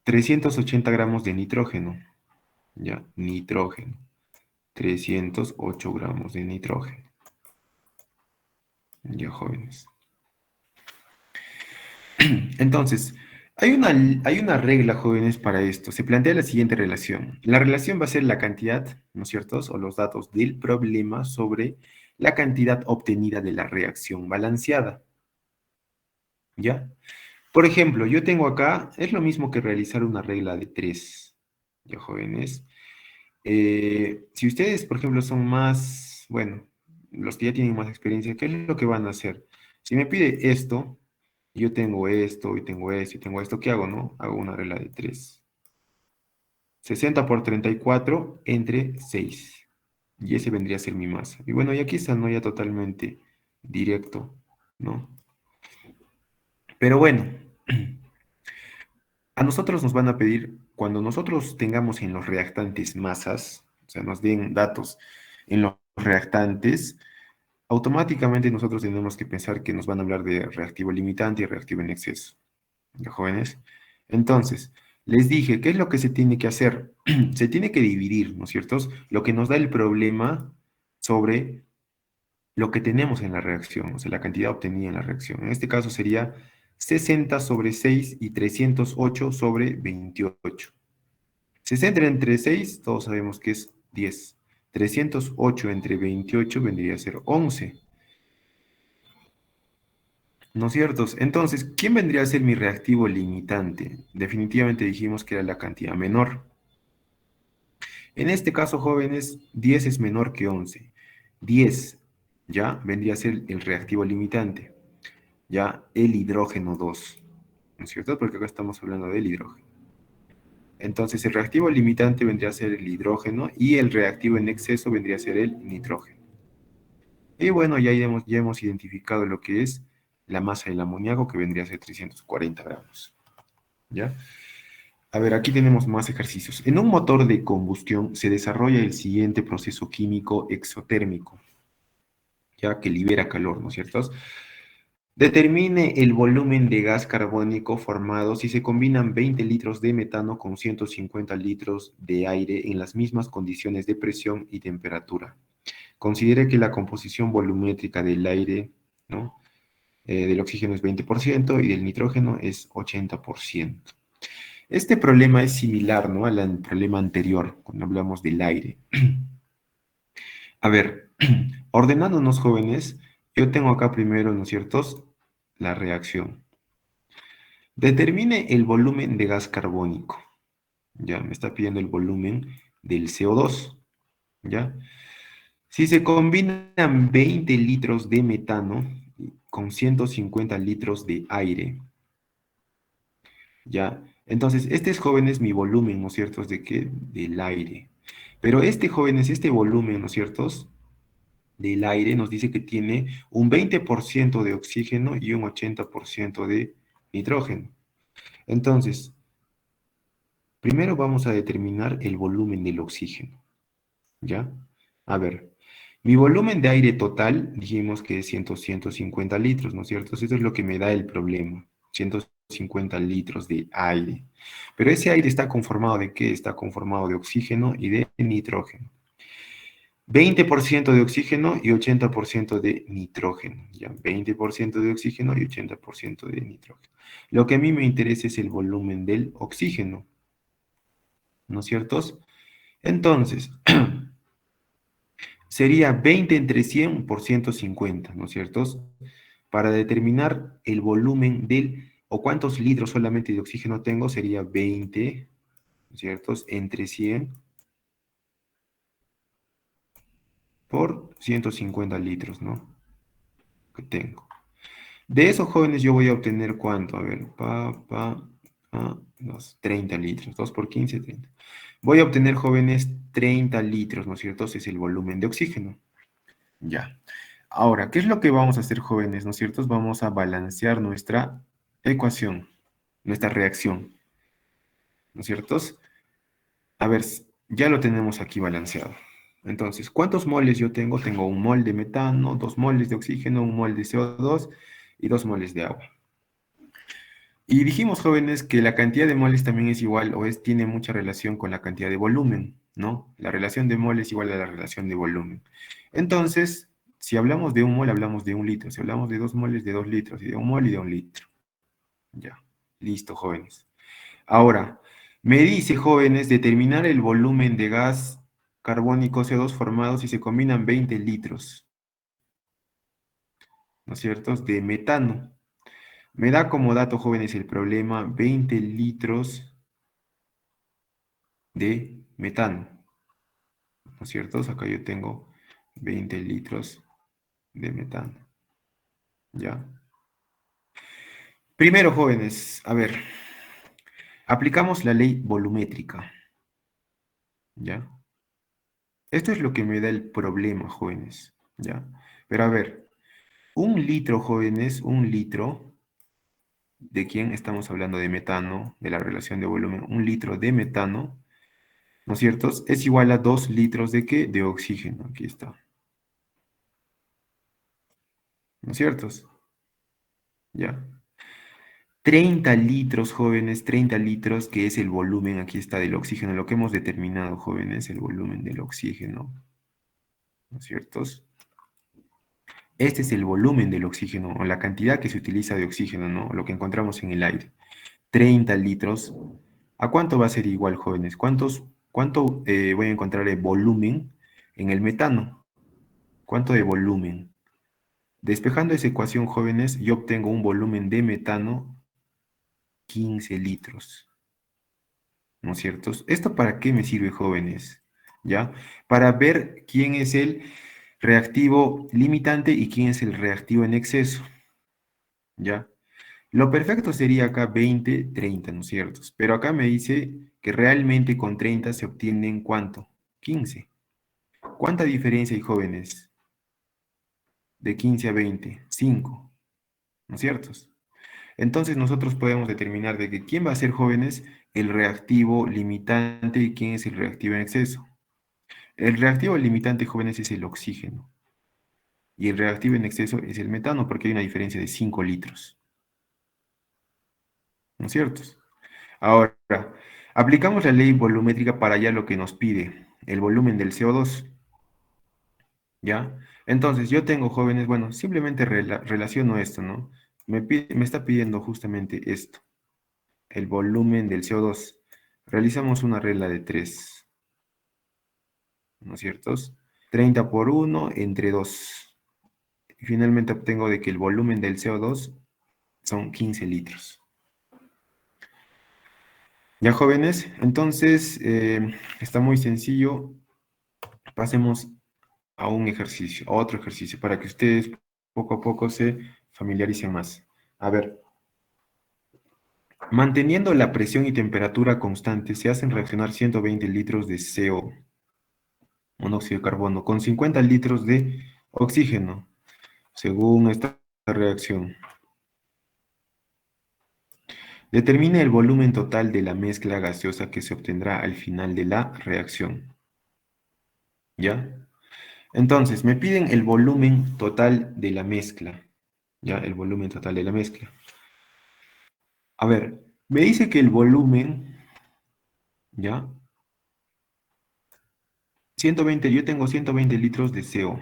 380 gramos de nitrógeno, ya, nitrógeno, 308 gramos de nitrógeno, ya, jóvenes. Entonces, hay una regla, jóvenes, para esto. Se plantea la siguiente relación. La relación va a ser la cantidad, ¿no es cierto?, o los datos del problema sobre la cantidad obtenida de la reacción balanceada. ¿Ya? Por ejemplo, yo tengo acá, es lo mismo que realizar una regla de 3. ¿Ya, jóvenes? Si ustedes, por ejemplo, son más, bueno, los que ya tienen más experiencia, ¿qué es lo que van a hacer? Si me pide esto, yo tengo esto, y tengo esto, y tengo esto, ¿qué hago, no? Hago una regla de 3. 60 por 34 entre 6. Y ese vendría a ser mi masa. Y bueno, y aquí está, ¿no? Ya totalmente directo, ¿no? Pero bueno, a nosotros nos van a pedir, cuando nosotros tengamos en los reactantes masas, o sea, nos den datos en los reactantes, automáticamente nosotros tenemos que pensar que nos van a hablar de reactivo limitante y reactivo en exceso. ¿Ya, jóvenes? Entonces, les dije, ¿qué es lo que se tiene que hacer? Se tiene que dividir, ¿no es cierto? Lo que nos da el problema sobre lo que tenemos en la reacción, o sea, la cantidad obtenida en la reacción. En este caso sería 60 sobre 6 y 308 sobre 28. 60 entre 6, todos sabemos que es 10. 308 entre 28 vendría a ser 11. ¿No es cierto? Entonces, ¿quién vendría a ser mi reactivo limitante? Definitivamente dijimos que era la cantidad menor. En este caso, jóvenes, 10 es menor que 11. 10, ¿ya? Vendría a ser el reactivo limitante. Ya, el hidrógeno 2. ¿No es cierto? Porque acá estamos hablando del hidrógeno. Entonces, el reactivo limitante vendría a ser el hidrógeno y el reactivo en exceso vendría a ser el nitrógeno. Y bueno, ya hemos identificado lo que es la masa del amoníaco, que vendría a ser 340 gramos. ¿Ya? A ver, aquí tenemos más ejercicios. En un motor de combustión se desarrolla el siguiente proceso químico exotérmico, ya que libera calor, ¿no es cierto? Determine el volumen de gas carbónico formado si se combinan 20 litros de metano con 150 litros de aire en las mismas condiciones de presión y temperatura. Considere que la composición volumétrica del aire, ¿no?, del oxígeno es 20% y del nitrógeno es 80%. Este problema es similar, ¿no?, al problema anterior, cuando hablamos del aire. A ver, ordenándonos, jóvenes, yo tengo acá primero, ¿no es cierto?, la reacción. Determine el volumen de gas carbónico. Ya, me está pidiendo el volumen del CO2. ¿Ya? Si se combinan 20 litros de metano con 150 litros de aire, ¿ya? Entonces, este es, jóvenes, mi volumen, ¿no es cierto?, ¿de qué? Del aire. Pero este, jóvenes, este volumen, ¿no es cierto?, del aire nos dice que tiene un 20% de oxígeno y un 80% de nitrógeno. Entonces, primero vamos a determinar el volumen del oxígeno, ¿ya? A ver, mi volumen de aire total dijimos que es 150 litros, ¿no es cierto? Eso es lo que me da el problema, 150 litros de aire. Pero ese aire está conformado ¿de qué? Está conformado de oxígeno y de nitrógeno. 20% de oxígeno y 80% de nitrógeno, ¿ya? 20% de oxígeno y 80% de nitrógeno. Lo que a mí me interesa es el volumen del oxígeno, ¿no es cierto? Entonces, sería 20 entre 100 por 150, ¿no es cierto?, para determinar el volumen del, o cuántos litros solamente de oxígeno tengo, sería 20, ¿no es cierto?, entre 100 por 150 litros, ¿no?, que tengo. De esos, jóvenes, yo voy a obtener ¿cuánto? A ver, 30 litros, 2 por 15, 30. Voy a obtener, jóvenes, 30 litros, ¿no es cierto? Ese es el volumen de oxígeno. Ya. Ahora, ¿qué es lo que vamos a hacer, jóvenes? ¿No es cierto? Vamos a balancear nuestra ecuación, nuestra reacción, ¿no es cierto? A ver, ya lo tenemos aquí balanceado. Entonces, ¿cuántos moles yo tengo? Tengo un mol de metano, 2 moles de oxígeno, un mol de CO2 y 2 moles de agua. Y dijimos, jóvenes, que la cantidad de moles también es igual o tiene mucha relación con la cantidad de volumen, ¿no? La relación de mol es igual a la relación de volumen. Entonces, si hablamos de un mol, hablamos de un litro. Si hablamos de 2 moles, de 2 litros. Y de un mol y de un litro. Ya. Listo, jóvenes. Ahora, me dice, jóvenes, determinar el volumen de gas carbónico CO2 formado si se combinan 20 litros, ¿no es cierto?, de metano. Me da como dato, jóvenes, el problema 20 litros de metano, ¿no es cierto? Acá yo tengo 20 litros de metano, ¿ya? Primero, jóvenes, a ver, aplicamos la ley volumétrica, ¿ya? Esto es lo que me da el problema, jóvenes, ¿ya? Pero a ver, un litro, jóvenes, un litro, ¿de quién estamos hablando? De metano, de la relación de volumen. Un litro de metano, ¿no es cierto?, es igual a 2 litros ¿de qué? De oxígeno. Aquí está. ¿No es cierto? Ya. 30 litros, jóvenes, 30 litros, que es el volumen, aquí está, del oxígeno. Lo que hemos determinado, jóvenes, el volumen del oxígeno. ¿No es cierto? Este es el volumen del oxígeno, o la cantidad que se utiliza de oxígeno, ¿no? Lo que encontramos en el aire. 30 litros. ¿A cuánto va a ser igual, jóvenes? ¿Cuánto voy a encontrar de volumen en el metano? ¿Cuánto de volumen? Despejando esa ecuación, jóvenes, yo obtengo un volumen de metano 15 litros. ¿No es cierto? ¿Esto para qué me sirve, jóvenes? ¿Ya? Para ver quién es el reactivo limitante y quién es el reactivo en exceso. ¿Ya? Lo perfecto sería acá 20, 30, ¿no es cierto? Pero acá me dice que realmente con 30 se obtienen ¿cuánto? 15. ¿Cuánta diferencia hay, jóvenes? De 15 a 20, 5, ¿no es cierto? Entonces nosotros podemos determinar de que quién va a ser, jóvenes, el reactivo limitante y quién es el reactivo en exceso. El reactivo limitante, jóvenes, es el oxígeno. Y el reactivo en exceso es el metano, porque hay una diferencia de 5 litros. ¿No es cierto? Ahora, aplicamos la ley volumétrica para ya lo que nos pide, el volumen del CO2. ¿Ya? Entonces, yo tengo jóvenes, bueno, simplemente relaciono esto, ¿no? Me está pidiendo justamente esto, el volumen del CO2. Realizamos una regla de 3, ¿no es cierto? 30 por 1 entre 2. Y finalmente obtengo de que el volumen del CO2 son 15 litros. Ya, jóvenes, entonces está muy sencillo. Pasemos a un ejercicio, a otro ejercicio, para que ustedes poco a poco se familiaricen más. A ver, manteniendo la presión y temperatura constante, se hacen reaccionar 120 litros de CO, monóxido de carbono, con 50 litros de oxígeno, según esta reacción. Determine el volumen total de la mezcla gaseosa que se obtendrá al final de la reacción. ¿Ya? Entonces, me piden el volumen total de la mezcla. ¿Ya? El volumen total de la mezcla. A ver, me dice que el volumen, ¿ya? 120, yo tengo 120 litros de CO.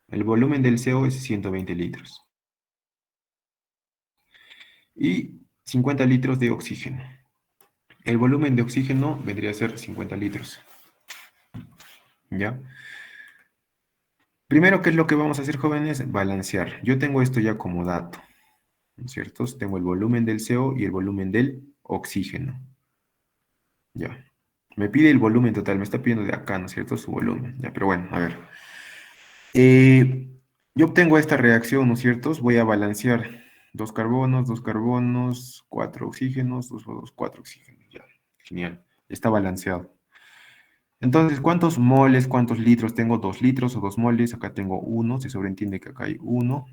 El volumen del CO es 120 litros. Y 50 litros de oxígeno. El volumen de oxígeno vendría a ser 50 litros. ¿Ya? Primero, ¿qué es lo que vamos a hacer, jóvenes? Balancear. Yo tengo esto ya como dato, ¿no es cierto? Tengo el volumen del CO y el volumen del oxígeno. Ya. Me pide el volumen total, me está pidiendo de acá, ¿no es cierto? Su volumen. Ya, pero bueno, a ver. Yo obtengo esta reacción, ¿no es cierto? Voy a balancear dos carbonos, cuatro oxígenos, dos, cuatro oxígenos. Ya, genial. Está balanceado. Entonces, ¿cuántos moles, cuántos litros? Tengo 2 litros o 2 moles. Acá tengo uno. Se sobreentiende que acá hay uno,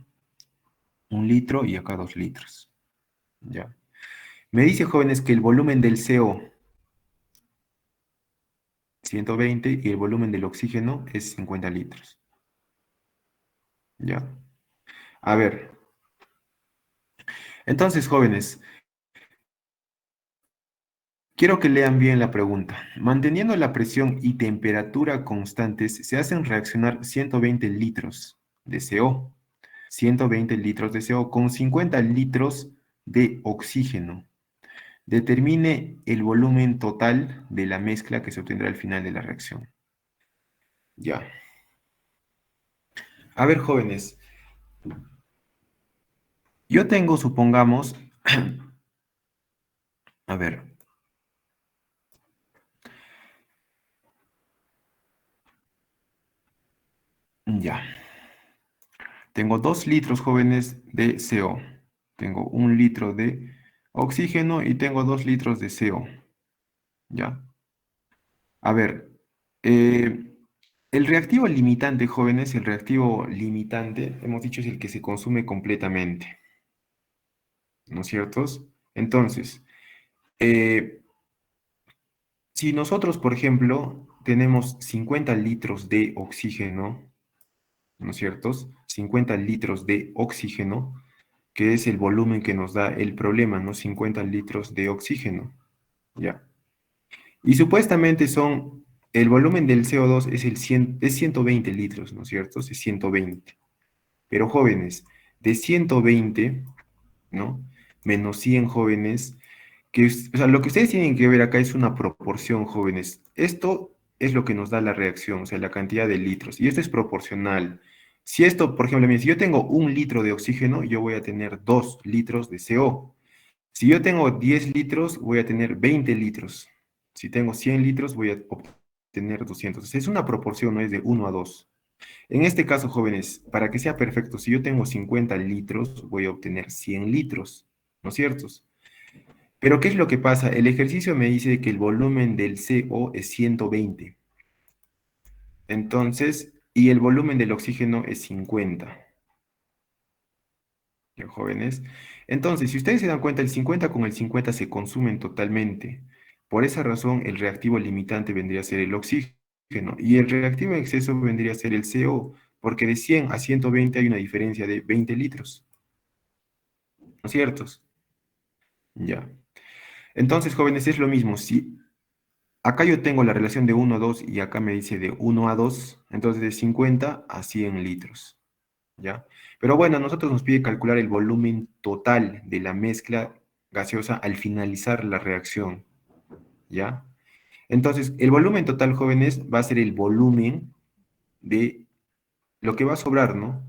1 litro y acá 2 litros. Ya. Me dice, jóvenes, que el volumen del CO 120 y el volumen del oxígeno es 50 litros. Ya. A ver. Entonces, jóvenes, quiero que lean bien la pregunta. Manteniendo la presión y temperatura constantes, se hacen reaccionar 120 litros de CO. 120 litros de CO con 50 litros de oxígeno. Determine el volumen total de la mezcla que se obtendrá al final de la reacción. Ya. A ver, jóvenes, yo tengo, supongamos, a ver, ya. Tengo 2 litros, jóvenes, de CO. Tengo 1 litro de oxígeno y tengo 2 litros de CO. ¿Ya? A ver, el reactivo limitante, jóvenes, el reactivo limitante, hemos dicho, es el que se consume completamente. ¿No es cierto? Entonces, eh, si nosotros, por ejemplo, tenemos 50 litros de oxígeno, ¿no es cierto? 50 litros de oxígeno, que es el volumen que nos da el problema, ¿no? 50 litros de oxígeno, ¿ya? Y supuestamente el volumen del CO2 es 120 litros, ¿no es cierto? Es 120. Pero jóvenes, de 120, ¿no? Menos 100 jóvenes, o sea, lo que ustedes tienen que ver acá es una proporción, jóvenes. Esto es lo que nos da la reacción, o sea, la cantidad de litros. Y esto es proporcional. Si esto, por ejemplo, mira, si yo tengo 1 litro de oxígeno, yo voy a tener 2 litros de CO. Si yo tengo 10 litros, voy a tener 20 litros. Si tengo 100 litros, voy a obtener 200. O sea, es una proporción, no es de 1 a 2. En este caso, jóvenes, para que sea perfecto, si yo tengo 50 litros, voy a obtener 100 litros, ¿no es cierto? Pero ¿qué es lo que pasa? El ejercicio me dice que el volumen del CO es 120. Entonces, y el volumen del oxígeno es 50. ¿Ya, jóvenes? Entonces, si ustedes se dan cuenta, el 50 con el 50 se consumen totalmente. Por esa razón, el reactivo limitante vendría a ser el oxígeno y el reactivo en exceso vendría a ser el CO, porque de 100 a 120 hay una diferencia de 20 litros, ¿no es cierto? Ya. Entonces, jóvenes, es lo mismo. Acá yo tengo la relación de 1 a 2 y acá me dice de 1 a 2, entonces de 50 a 100 litros, ¿ya? Pero bueno, a nosotros nos pide calcular el volumen total de la mezcla gaseosa al finalizar la reacción, ¿ya? Entonces, el volumen total, jóvenes, va a ser el volumen de lo que va a sobrar, ¿no?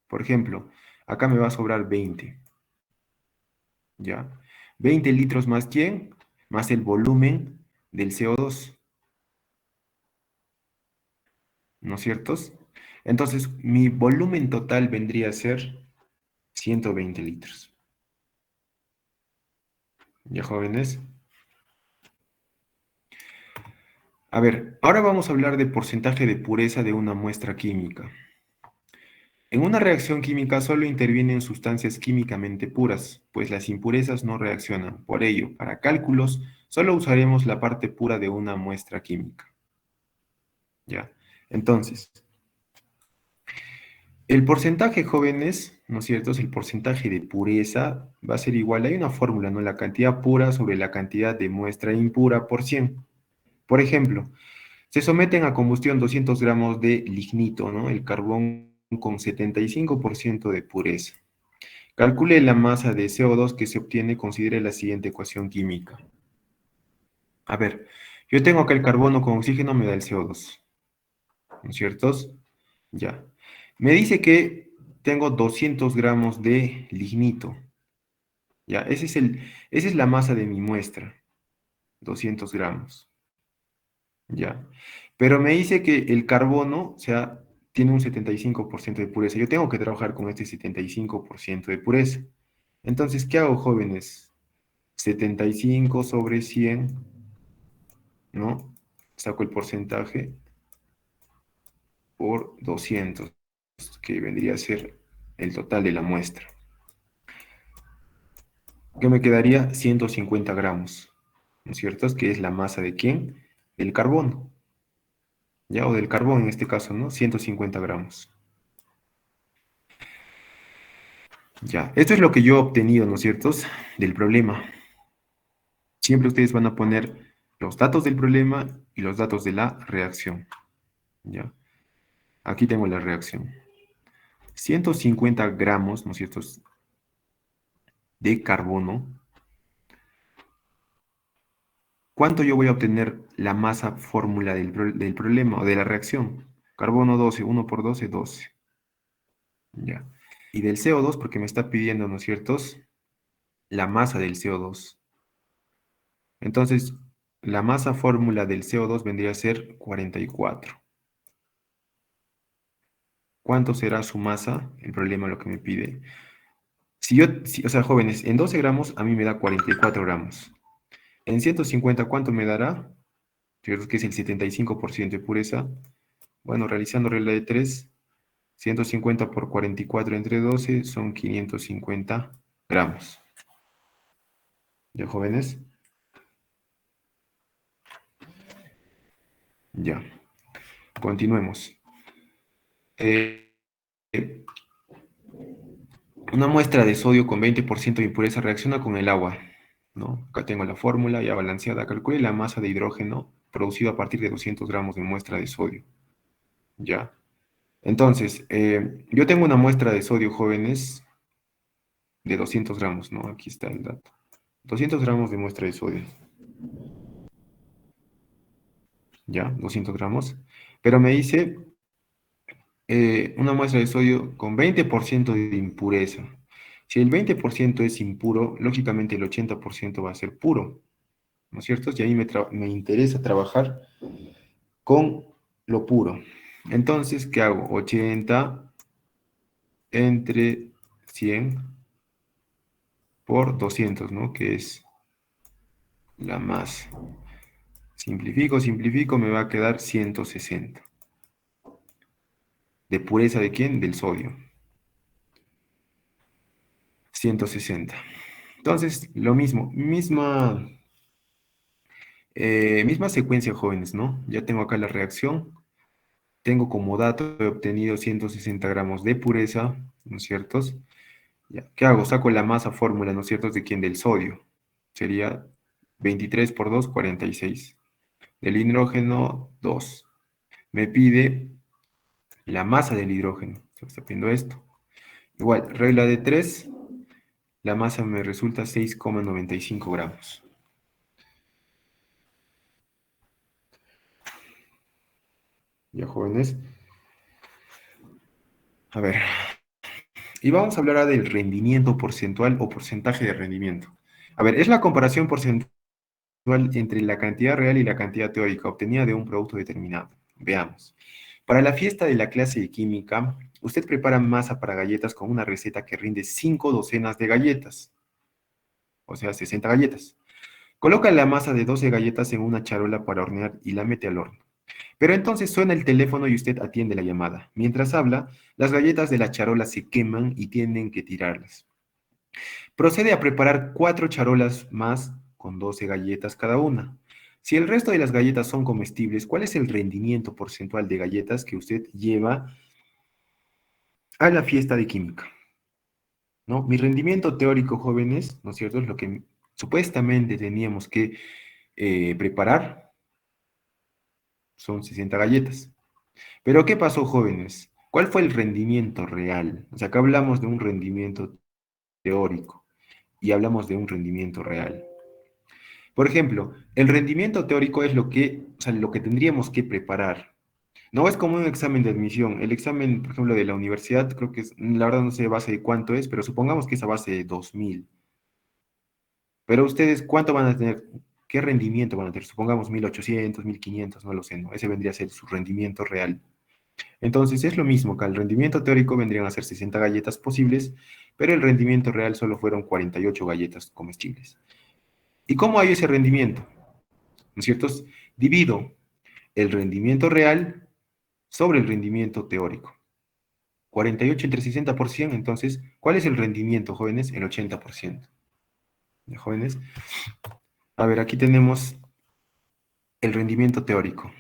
Por ejemplo, acá me va a sobrar 20, ¿ya? 20 litros más ¿quién? Más el volumen del CO2, ¿no es cierto? Entonces, mi volumen total vendría a ser 120 litros. ¿Ya, jóvenes? A ver, ahora vamos a hablar de porcentaje de pureza de una muestra química. En una reacción química solo intervienen sustancias químicamente puras, pues las impurezas no reaccionan. Por ello, para cálculos, solo usaremos la parte pura de una muestra química. ¿Ya? Entonces, el porcentaje, jóvenes, ¿no es cierto? Es el porcentaje de pureza va a ser igual. Hay una fórmula, ¿no? La cantidad pura sobre la cantidad de muestra impura por 100. Por ejemplo, se someten a combustión 200 gramos de lignito, ¿no? El carbón con 75% de pureza. Calcule la masa de CO2 que se obtiene, considere la siguiente ecuación química. A ver, yo tengo acá el carbono con oxígeno, me da el CO2, ¿no es cierto? Ya. Me dice que tengo 200 gramos de lignito. Ya, esa es la masa de mi muestra, 200 gramos. Ya. Pero me dice que el carbono, o sea, tiene un 75% de pureza. Yo tengo que trabajar con este 75% de pureza. Entonces, ¿qué hago, jóvenes? 75 sobre 100, ¿no? Saco el porcentaje por 200, que vendría a ser el total de la muestra. Que me quedaría 150 gramos, ¿no es cierto? Que es la masa de quién? Del carbono, ¿ya? O del carbón en este caso, ¿no? 150 gramos. Ya, esto es lo que yo he obtenido, ¿no es cierto? Del problema. Siempre ustedes van a poner los datos del problema y los datos de la reacción, ¿ya? Aquí tengo la reacción. 150 gramos, ¿no es cierto?, de carbono. ¿Cuánto yo voy a obtener la masa fórmula del problema o de la reacción? Carbono 12, 1 por 12, 12. Ya. Y del CO2, porque me está pidiendo, ¿no es cierto?, la masa del CO2. Entonces, la masa fórmula del CO2 vendría a ser 44. ¿Cuánto será su masa? El problema lo que me pide. O sea, jóvenes, en 12 gramos a mí me da 44 gramos. En 150, ¿cuánto me dará? Cierto que es el 75% de pureza. Bueno, realizando regla de 3, 150 por 44 entre 12 son 550 gramos. ¿Ya, jóvenes? Ya. Continuemos. Eh, eh, una muestra de sodio con 20% de impureza reacciona con el agua, ¿no? Acá tengo la fórmula ya balanceada. Calcule la masa de hidrógeno producido a partir de 200 gramos de muestra de sodio. ¿Ya? Entonces, yo tengo una muestra de sodio, jóvenes, de 200 gramos, ¿no? Aquí está el dato. 200 gramos de muestra de sodio. ¿Ya? 200 gramos. Pero me dice una muestra de sodio con 20% de impureza. Si el 20% es impuro, lógicamente el 80% va a ser puro, ¿no es cierto? Y ahí me interesa trabajar con lo puro. Entonces, ¿qué hago? 80 entre 100 por 200, ¿no? Que es la masa. Simplifico, simplifico, me va a quedar 160. ¿De pureza de quién? Del sodio. 160. Entonces, lo mismo, misma secuencia, jóvenes, ¿no? Ya tengo acá la reacción. Tengo como dato, he obtenido 160 gramos de pureza, ¿no es cierto? Ya. ¿Qué hago? Saco la masa fórmula, ¿no es cierto? ¿De quién? Del sodio. Sería 23 por 2, 46. Del hidrógeno, 2. Me pide la masa del hidrógeno. Se está pidiendo esto. Igual, regla de 3. La masa me resulta 6,95 gramos. Ya, jóvenes. A ver. Y vamos a hablar ahora del rendimiento porcentual o porcentaje de rendimiento. A ver, es la comparación porcentual entre la cantidad real y la cantidad teórica obtenida de un producto determinado. Veamos. Para la fiesta de la clase de química, usted prepara masa para galletas con una receta que rinde 5 docenas de galletas, o sea, 60 galletas. Coloca la masa de 12 galletas en una charola para hornear y la mete al horno. Pero entonces suena el teléfono y usted atiende la llamada. Mientras habla, las galletas de la charola se queman y tienen que tirarlas. Procede a preparar 4 charolas más con 12 galletas cada una. Si el resto de las galletas son comestibles, ¿cuál es el rendimiento porcentual de galletas que usted lleva a la fiesta de química? ¿No? Mi rendimiento teórico, jóvenes, ¿no es cierto? Es lo que supuestamente teníamos que preparar, son 60 galletas. Pero ¿qué pasó, jóvenes? ¿Cuál fue el rendimiento real? O sea, acá hablamos de un rendimiento teórico y hablamos de un rendimiento real. Por ejemplo, el rendimiento teórico es lo que, o sea, lo que tendríamos que preparar. No es como un examen de admisión. El examen, por ejemplo, de la universidad, creo que es, la verdad no sé base de cuánto es, pero supongamos que es a base de 2000. Pero ustedes, ¿cuánto van a tener? ¿Qué rendimiento van a tener? Supongamos 1800, 1500, no lo sé, ¿no? Ese vendría a ser su rendimiento real. Entonces es lo mismo que el rendimiento teórico vendrían a ser 60 galletas posibles, pero el rendimiento real solo fueron 48 galletas comestibles. ¿Y cómo hay ese rendimiento? ¿No es cierto? Divido el rendimiento real sobre el rendimiento teórico. 48 entre 60%, entonces, ¿cuál es el rendimiento, jóvenes? El 80%. ¿De jóvenes? A ver, aquí tenemos el rendimiento teórico.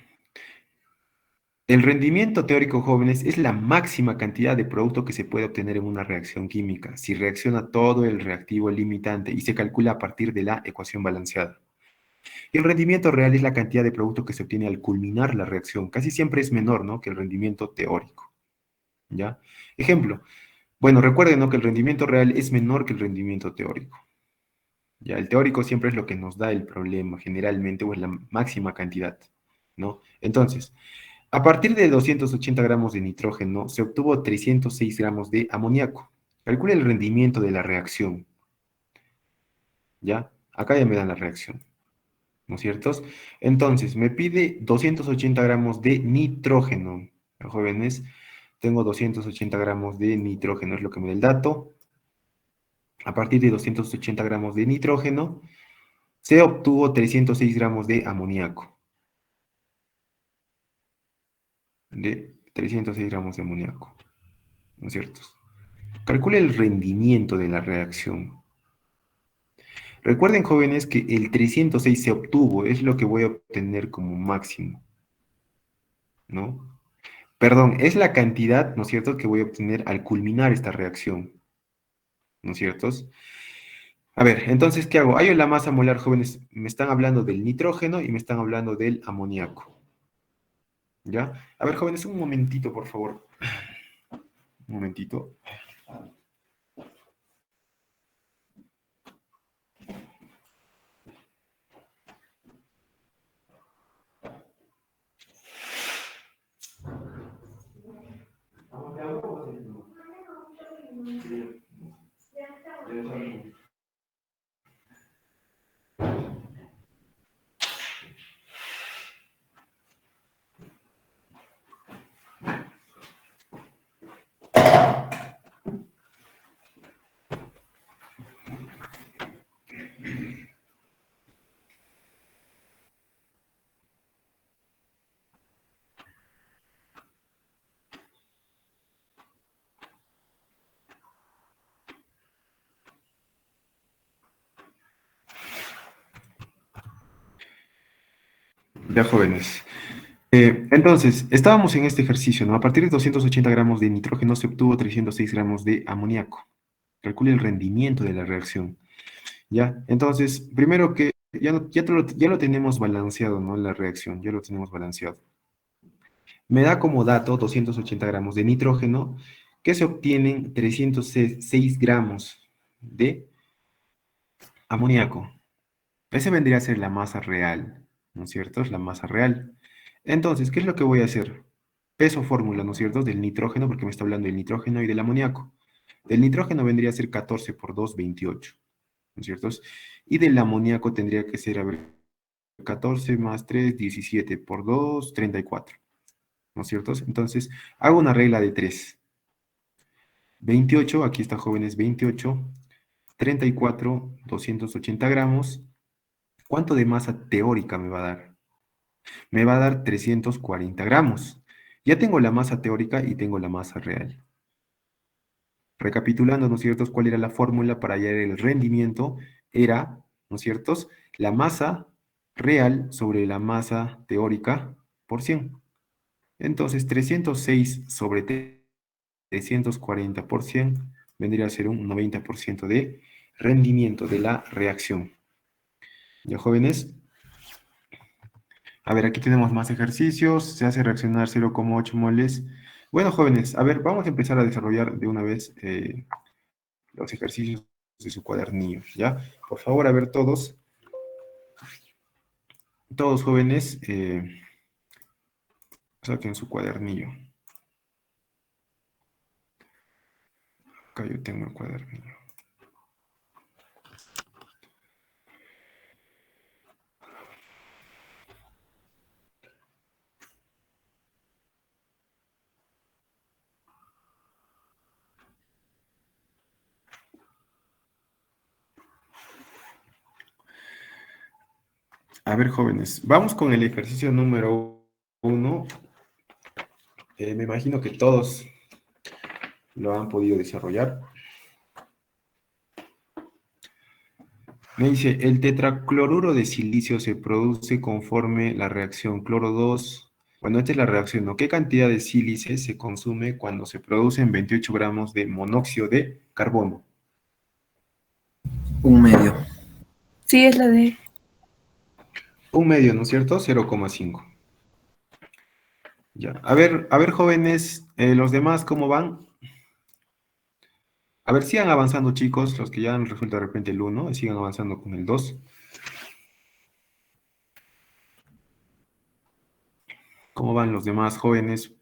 El rendimiento teórico, jóvenes, es la máxima cantidad de producto que se puede obtener en una reacción química, si reacciona todo el reactivo limitante y se calcula a partir de la ecuación balanceada. Y el rendimiento real es la cantidad de producto que se obtiene al culminar la reacción. Casi siempre es menor, ¿no?, que el rendimiento teórico. ¿Ya? Ejemplo. Bueno, recuerden, ¿no?, que el rendimiento real es menor que el rendimiento teórico. Ya, el teórico siempre es lo que nos da el problema, generalmente, o es la máxima cantidad, ¿no? Entonces, a partir de 280 gramos de nitrógeno, se obtuvo 306 gramos de amoníaco. Calcule el rendimiento de la reacción. ¿Ya? Acá ya me dan la reacción, ¿no es cierto? Entonces, me pide 280 gramos de nitrógeno. Jóvenes, tengo 280 gramos de nitrógeno, es lo que me da el dato. A partir de 280 gramos de nitrógeno, se obtuvo 306 gramos de amoníaco. De 306 gramos de amoníaco, ¿no es cierto? Calcule el rendimiento de la reacción. Recuerden, jóvenes, que el 306 se obtuvo, es lo que voy a obtener como máximo, ¿no? Perdón, es la cantidad, ¿no es cierto?, que voy a obtener al culminar esta reacción, ¿no es cierto? A ver, entonces, ¿qué hago? Hallo la masa molar, jóvenes. Me están hablando del nitrógeno y me están hablando del amoníaco, ¿ya? A ver, jóvenes, un momentito, por favor. Un momentito. Ya, jóvenes. Entonces, estábamos en este ejercicio, ¿no? A partir de 280 gramos de nitrógeno se obtuvo 306 gramos de amoníaco. Calcule el rendimiento de la reacción. ¿Ya? Entonces, primero que ya lo tenemos balanceado, ¿no? La reacción, ya lo tenemos balanceado. Me da como dato 280 gramos de nitrógeno, que se obtienen 306 gramos de amoníaco. Ese vendría a ser la masa real, ¿no es cierto? Es la masa real. Entonces, ¿qué es lo que voy a hacer? Peso fórmula, ¿no es cierto? Del nitrógeno, porque me está hablando del nitrógeno y del amoníaco. Del nitrógeno vendría a ser 14 por 2, 28, ¿no es cierto? Y del amoníaco tendría que ser, a ver, 14 más 3, 17 por 2, 34, ¿no es cierto? Entonces, hago una regla de 3. 28, aquí está jóvenes, 28, 34, 280 gramos. ¿Cuánto de masa teórica me va a dar? Me va a dar 340 gramos. Ya tengo la masa teórica y tengo la masa real. Recapitulando, ¿no es cierto? ¿Cuál era la fórmula para hallar el rendimiento? Era, ¿no es cierto? La masa real sobre la masa teórica por 100. Entonces, 306 sobre 340 por 100 vendría a ser un 90% de rendimiento de la reacción. ¿Ya, jóvenes? A ver, aquí tenemos más ejercicios. Se hace reaccionar 0,8 moles. Bueno, jóvenes, a ver, vamos a empezar a desarrollar de una vez los ejercicios de su cuadernillo, ¿ya? Por favor, a ver, todos jóvenes, saquen su cuadernillo. Acá yo tengo el cuadernillo. A ver, jóvenes, vamos con el ejercicio número 1. Me imagino que todos lo han podido desarrollar. Me dice, el tetracloruro de silicio se produce conforme la reacción cloro 2. Bueno, esta es la reacción, ¿no? ¿Qué cantidad de sílice se consume cuando se producen 28 gramos de monóxido de carbono? Un medio. Sí, es la de... Un medio, ¿no es cierto? 0,5. Ya. A ver, jóvenes, los demás, ¿cómo van? A ver, sigan avanzando, chicos, los que ya han resuelto de repente el 1, sigan avanzando con el 2. ¿Cómo van los demás jóvenes?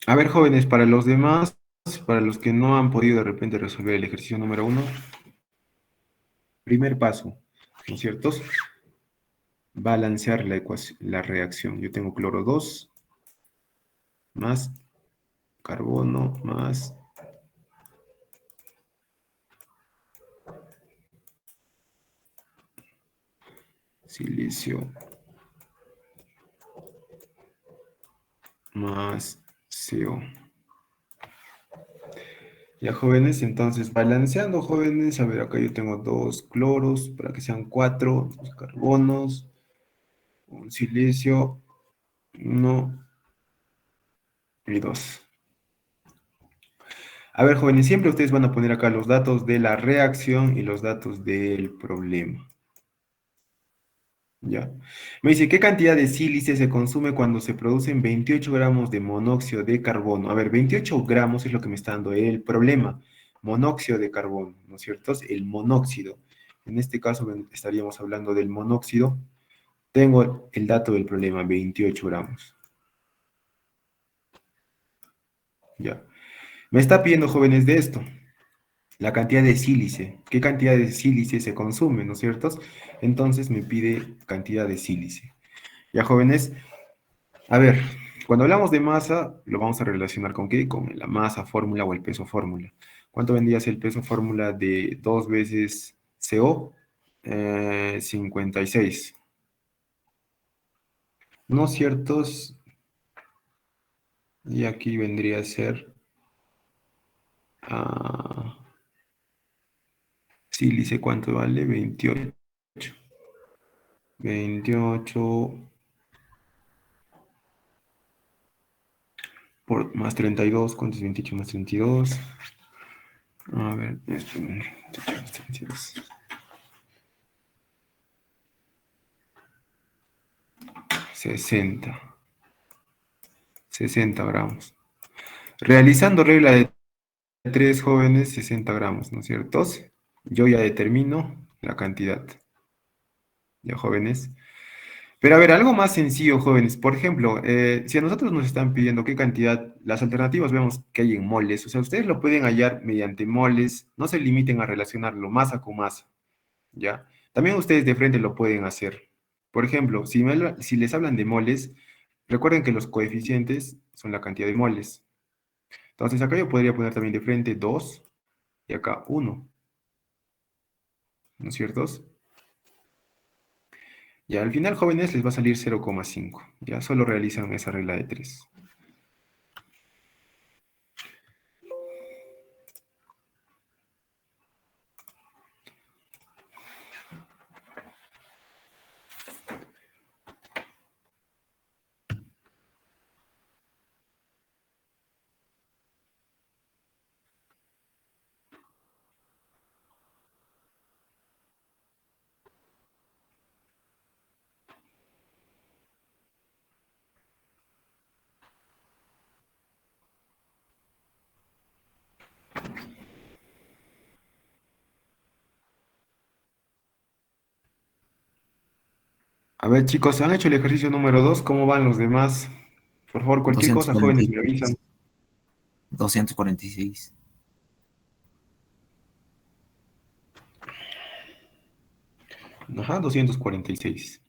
A ver, jóvenes, para los demás, para los que no han podido de repente resolver el ejercicio número 1, primer paso, ¿no es cierto? Balancear la reacción. Yo tengo cloro 2 más carbono más silicio más CO. Ya, jóvenes, entonces balanceando, jóvenes, a ver, acá yo tengo 2 cloros para que sean 4, 2 carbonos, un silicio, 1 y 2. A ver, jóvenes, siempre ustedes van a poner acá los datos de la reacción y los datos del problema. Ya. Me dice, ¿qué cantidad de sílice se consume cuando se producen 28 gramos de monóxido de carbono? A ver, 28 gramos es lo que me está dando el problema. Monóxido de carbono, ¿no es cierto? Es el monóxido. En este caso estaríamos hablando del monóxido. Tengo el dato del problema, 28 gramos. Ya. Me está pidiendo, jóvenes, de esto. La cantidad de sílice. ¿Qué cantidad de sílice se consume, ¿no es cierto? Entonces me pide cantidad de sílice. Ya, jóvenes. A ver, cuando hablamos de masa, lo vamos a relacionar con qué? Con la masa fórmula o el peso fórmula. ¿Cuánto vendría a ser el peso fórmula de 2 veces CO? 56. no ciertos, y aquí vendría a ser sílice, ¿cuánto vale? 28. 28 por más 32, ¿cuánto es 28 más 32? A ver, esto, 28 más 32. 60. 60 gramos. Realizando regla de 3 jóvenes, 60 gramos, ¿no es cierto? Yo ya determino la cantidad. Ya, jóvenes. Pero a ver, algo más sencillo, jóvenes. Por ejemplo, si a nosotros nos están pidiendo qué cantidad, las alternativas vemos que hay en moles. O sea, ustedes lo pueden hallar mediante moles. No se limiten a relacionarlo masa con masa, ¿ya? También ustedes de frente lo pueden hacer. Por ejemplo, si les hablan de moles, recuerden que los coeficientes son la cantidad de moles. Entonces acá yo podría poner también de frente 2 y acá 1, ¿no es cierto? Ya al final, jóvenes, les va a salir 0,5. Ya solo realizan esa regla de 3. A ver, chicos, ¿han hecho el ejercicio número 2? ¿Cómo van los demás? Por favor, cualquier cosa, jóvenes, me avisan. 246. Ajá, 246.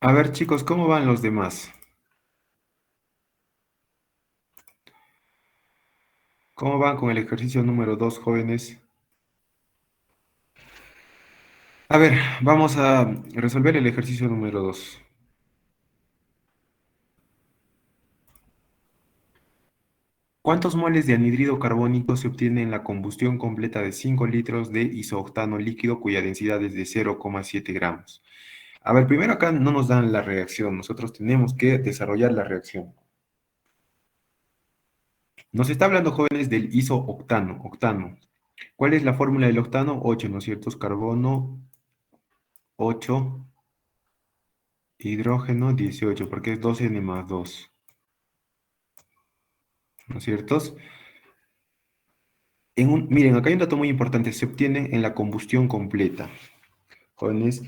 A ver, chicos, ¿cómo van los demás? ¿Cómo van con el ejercicio número 2, jóvenes? A ver, vamos a resolver el ejercicio número 2. ¿Cuántos moles de anhidrido carbónico se obtiene en la combustión completa de 5 litros de isooctano líquido cuya densidad es de 0,7 gramos? A ver, primero acá no nos dan la reacción, nosotros tenemos que desarrollar la reacción. Nos está hablando, jóvenes, del isooctano, octano. ¿Cuál es la fórmula del octano? 8, ¿no es cierto? Es carbono 8, hidrógeno 18, porque es 2N más 2, ¿no es cierto? Miren, acá hay un dato muy importante, se obtiene en la combustión completa. Jóvenes,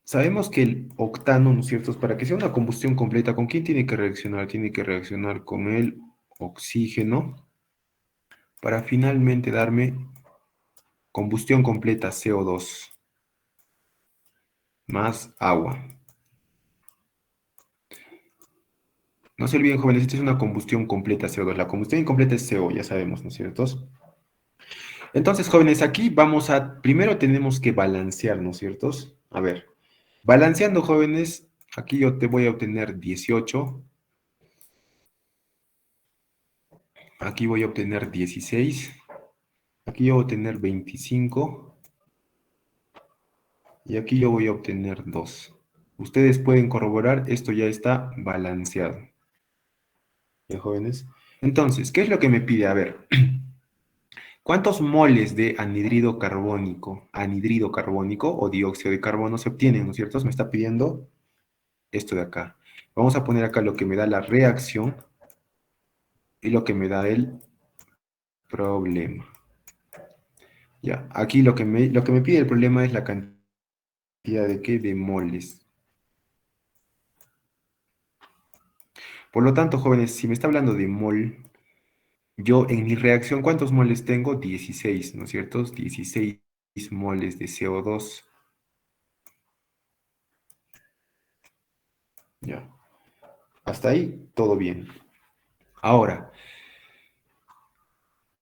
sabemos que el octano, ¿no es cierto? Para que sea una combustión completa, ¿con quién tiene que reaccionar? Tiene que reaccionar con el oxígeno para finalmente darme combustión completa CO2 más agua. No se olviden, jóvenes, esta es una combustión completa CO2. La combustión incompleta es CO, ya sabemos, ¿no es cierto? Entonces, jóvenes, aquí primero tenemos que balancear, ¿no es cierto? A ver, balanceando, jóvenes, aquí yo te voy a obtener 18, aquí voy a obtener 16, aquí yo voy a obtener 25 y aquí yo voy a obtener 2. Ustedes pueden corroborar, esto ya está balanceado. ¿Bien, jóvenes? Entonces, ¿qué es lo que me pide? A ver, ¿cuántos moles de anhidrido carbónico o dióxido de carbono se obtienen, ¿no es cierto? Me está pidiendo esto de acá. Vamos a poner acá lo que me da la reacción y lo que me da el problema. Ya, aquí lo que me pide el problema es la cantidad de ¿qué? De moles. Por lo tanto, jóvenes, si me está hablando de mol, yo en mi reacción, ¿cuántos moles tengo? 16, ¿no es cierto? 16 moles de CO2. Ya. Hasta ahí, todo bien. Ahora,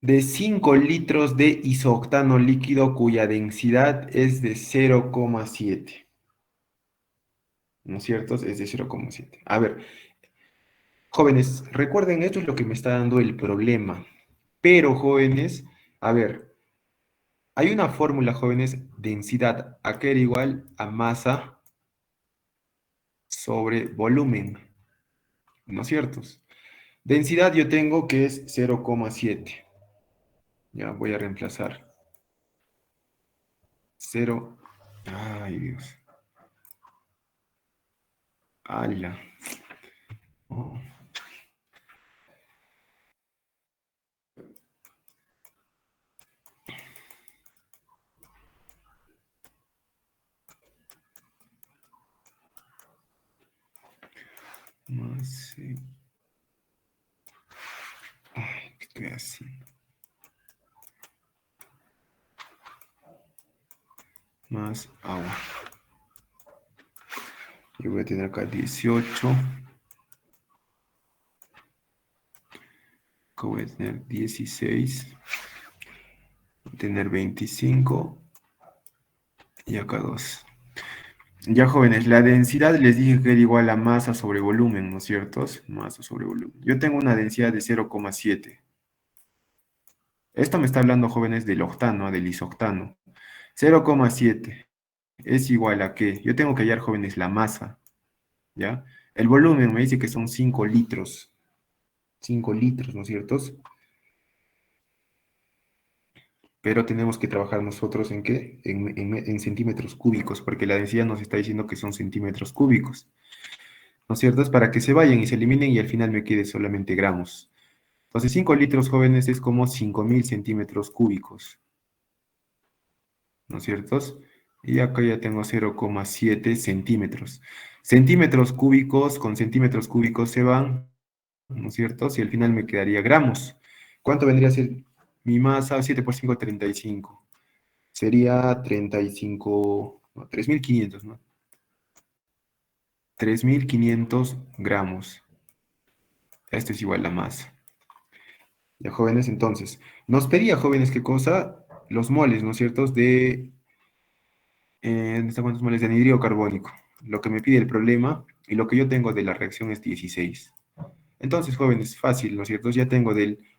de 5 litros de isooctano líquido cuya densidad es de 0,7. ¿No es cierto? Es de 0,7. A ver, jóvenes, recuerden, esto es lo que me está dando el problema. Pero, jóvenes, a ver, hay una fórmula, jóvenes, densidad, a que era igual a masa sobre volumen, ¿no es cierto? Densidad yo tengo que es 0,7. Ya voy a reemplazar 0. Ay, Dios. Ala. Oh, más. Ay, ¿qué estoy haciendo? Más agua. Yo voy a tener acá 18. Acá voy a tener 16. Voy a tener 25. Y acá 2. Ya, jóvenes, la densidad les dije que era igual a masa sobre volumen, ¿no es cierto? Masa sobre volumen. Yo tengo una densidad de 0,7. Esto me está hablando, jóvenes, del octano, del isoctano. 0,7 es igual a qué? Yo tengo que hallar, jóvenes, la masa, ¿ya? El volumen me dice que son 5 litros. 5 litros, ¿no es cierto? Pero tenemos que trabajar nosotros en qué? En centímetros cúbicos, porque la densidad nos está diciendo que son centímetros cúbicos, ¿no es cierto? Es para que se vayan y se eliminen y al final me quede solamente gramos. Entonces, 5 litros, jóvenes, es como 5.000 centímetros cúbicos, ¿no es cierto? Y acá ya tengo 0,7 centímetros. Centímetros cúbicos con centímetros cúbicos se van, ¿no es cierto? Y al final me quedaría gramos. ¿Cuánto vendría a ser mi masa? 7 por 5, 35. Sería 35, no, 3.500, ¿no? 3.500 gramos. Esto es igual a masa. Ya, jóvenes, entonces, nos pedía, jóvenes, ¿qué cosa? Los moles, ¿no es cierto? ¿Dónde están cuántos moles de anhídrido carbónico? Lo que me pide el problema y lo que yo tengo de la reacción es 16. Entonces, jóvenes, fácil, ¿no es cierto? Ya tengo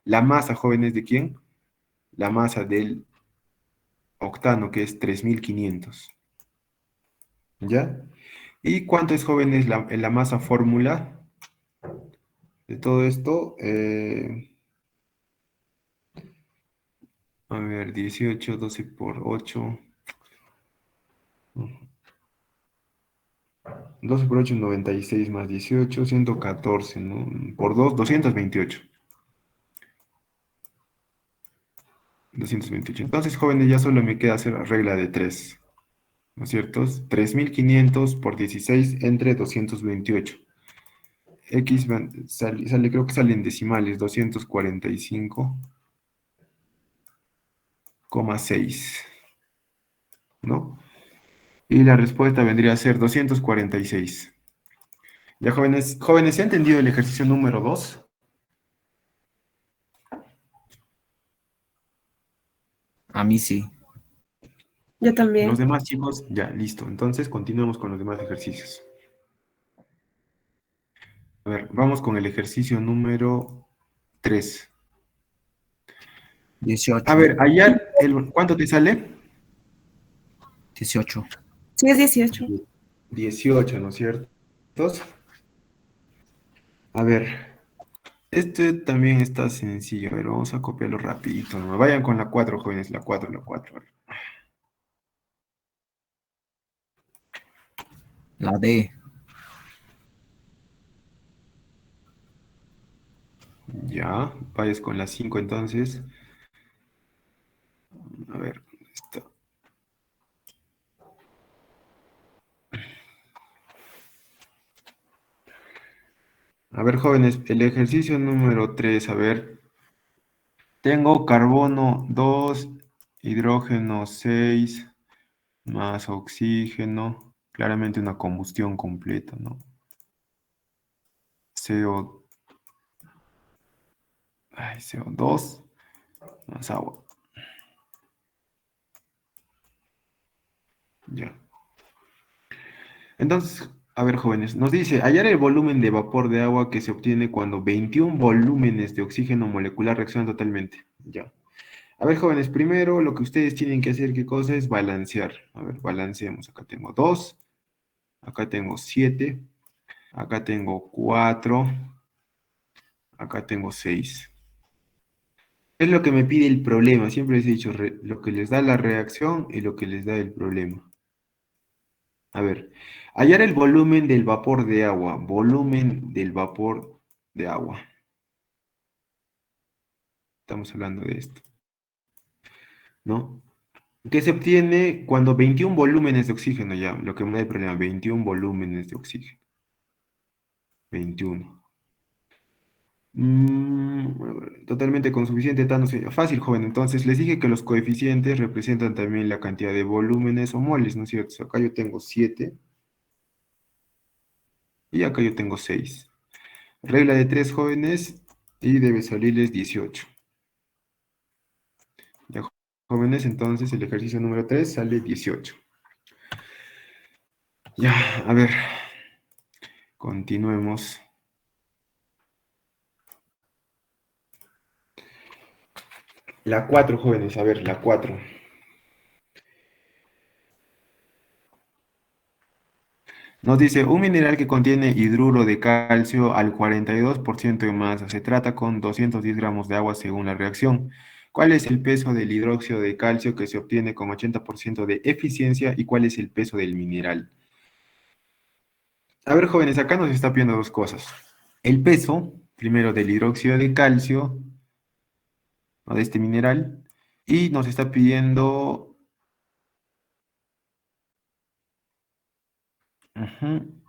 la masa, jóvenes, ¿de quién? La masa del octano, que es 3.500. ¿Ya? ¿Y cuánto es, jóvenes, la masa fórmula de todo esto? A ver, 18, 12 por 8. 12 por 8, 96 más 18, 114, ¿no? Por 2, 228. 228. Entonces, jóvenes, ya solo me queda hacer la regla de 3, ¿no es cierto? 3.500 por 16 entre 228. Sale, creo que salen decimales, 245,6, ¿no? Y la respuesta vendría a ser 246. Ya, jóvenes, jóvenes, ¿se ha entendido el ejercicio número 2? A mí sí. Yo Los también. demás chicos, ya, listo. Entonces, continuemos con los demás ejercicios. A ver, vamos con el ejercicio número 3. A 18. ver, allá, ¿cuánto te sale? 18. Sí, es 18. 18, ¿no es cierto? A ver, este también está sencillo. A ver, vamos a copiarlo rapidito, ¿no? Vayan con la 4, jóvenes, la 4, la 4. La D. Ya, vayas con la 5 entonces. A ver, ¿dónde está? A ver, jóvenes, el ejercicio número 3, a ver. Tengo carbono 2, hidrógeno 6, más oxígeno. Claramente una combustión completa, ¿no? CO2 más agua. Ya. Entonces, a ver, jóvenes, nos dice, hallar el volumen de vapor de agua que se obtiene cuando 21 volúmenes de oxígeno molecular reaccionan totalmente. Ya. A ver, jóvenes, primero lo que ustedes tienen que hacer, ¿qué cosa es? Balancear. A ver, balanceemos. Acá tengo 2, acá tengo 7, acá tengo 4, acá tengo 6. Es lo que me pide el problema. Siempre les he dicho lo que les da la reacción y lo que les da el problema. A ver, hallar el volumen del vapor de agua. Volumen del vapor de agua. Estamos hablando de esto, ¿no? Que se obtiene cuando 21 volúmenes de oxígeno, ya, lo que me da el problema, 21 volúmenes de oxígeno. 21. Totalmente con suficiente tanto. Fácil, joven. Entonces, les dije que los coeficientes representan también la cantidad de volúmenes o moles, ¿no es cierto? Acá yo tengo 7 y acá yo tengo 6. Regla de 3, jóvenes, y debe salirles 18. Ya, jóvenes, entonces el ejercicio número 3 sale 18. Ya, a ver, continuemos. La 4, jóvenes, a ver, la 4. Nos dice, un mineral que contiene hidruro de calcio al 42% de masa. Se trata con 210 gramos de agua según la reacción. ¿Cuál es el peso del hidróxido de calcio que se obtiene con 80% de eficiencia y cuál es el peso del mineral? A ver, jóvenes, acá nos está pidiendo dos cosas. El peso, primero, del hidróxido de calcio, ¿no? De este mineral, y nos está pidiendo... ujú,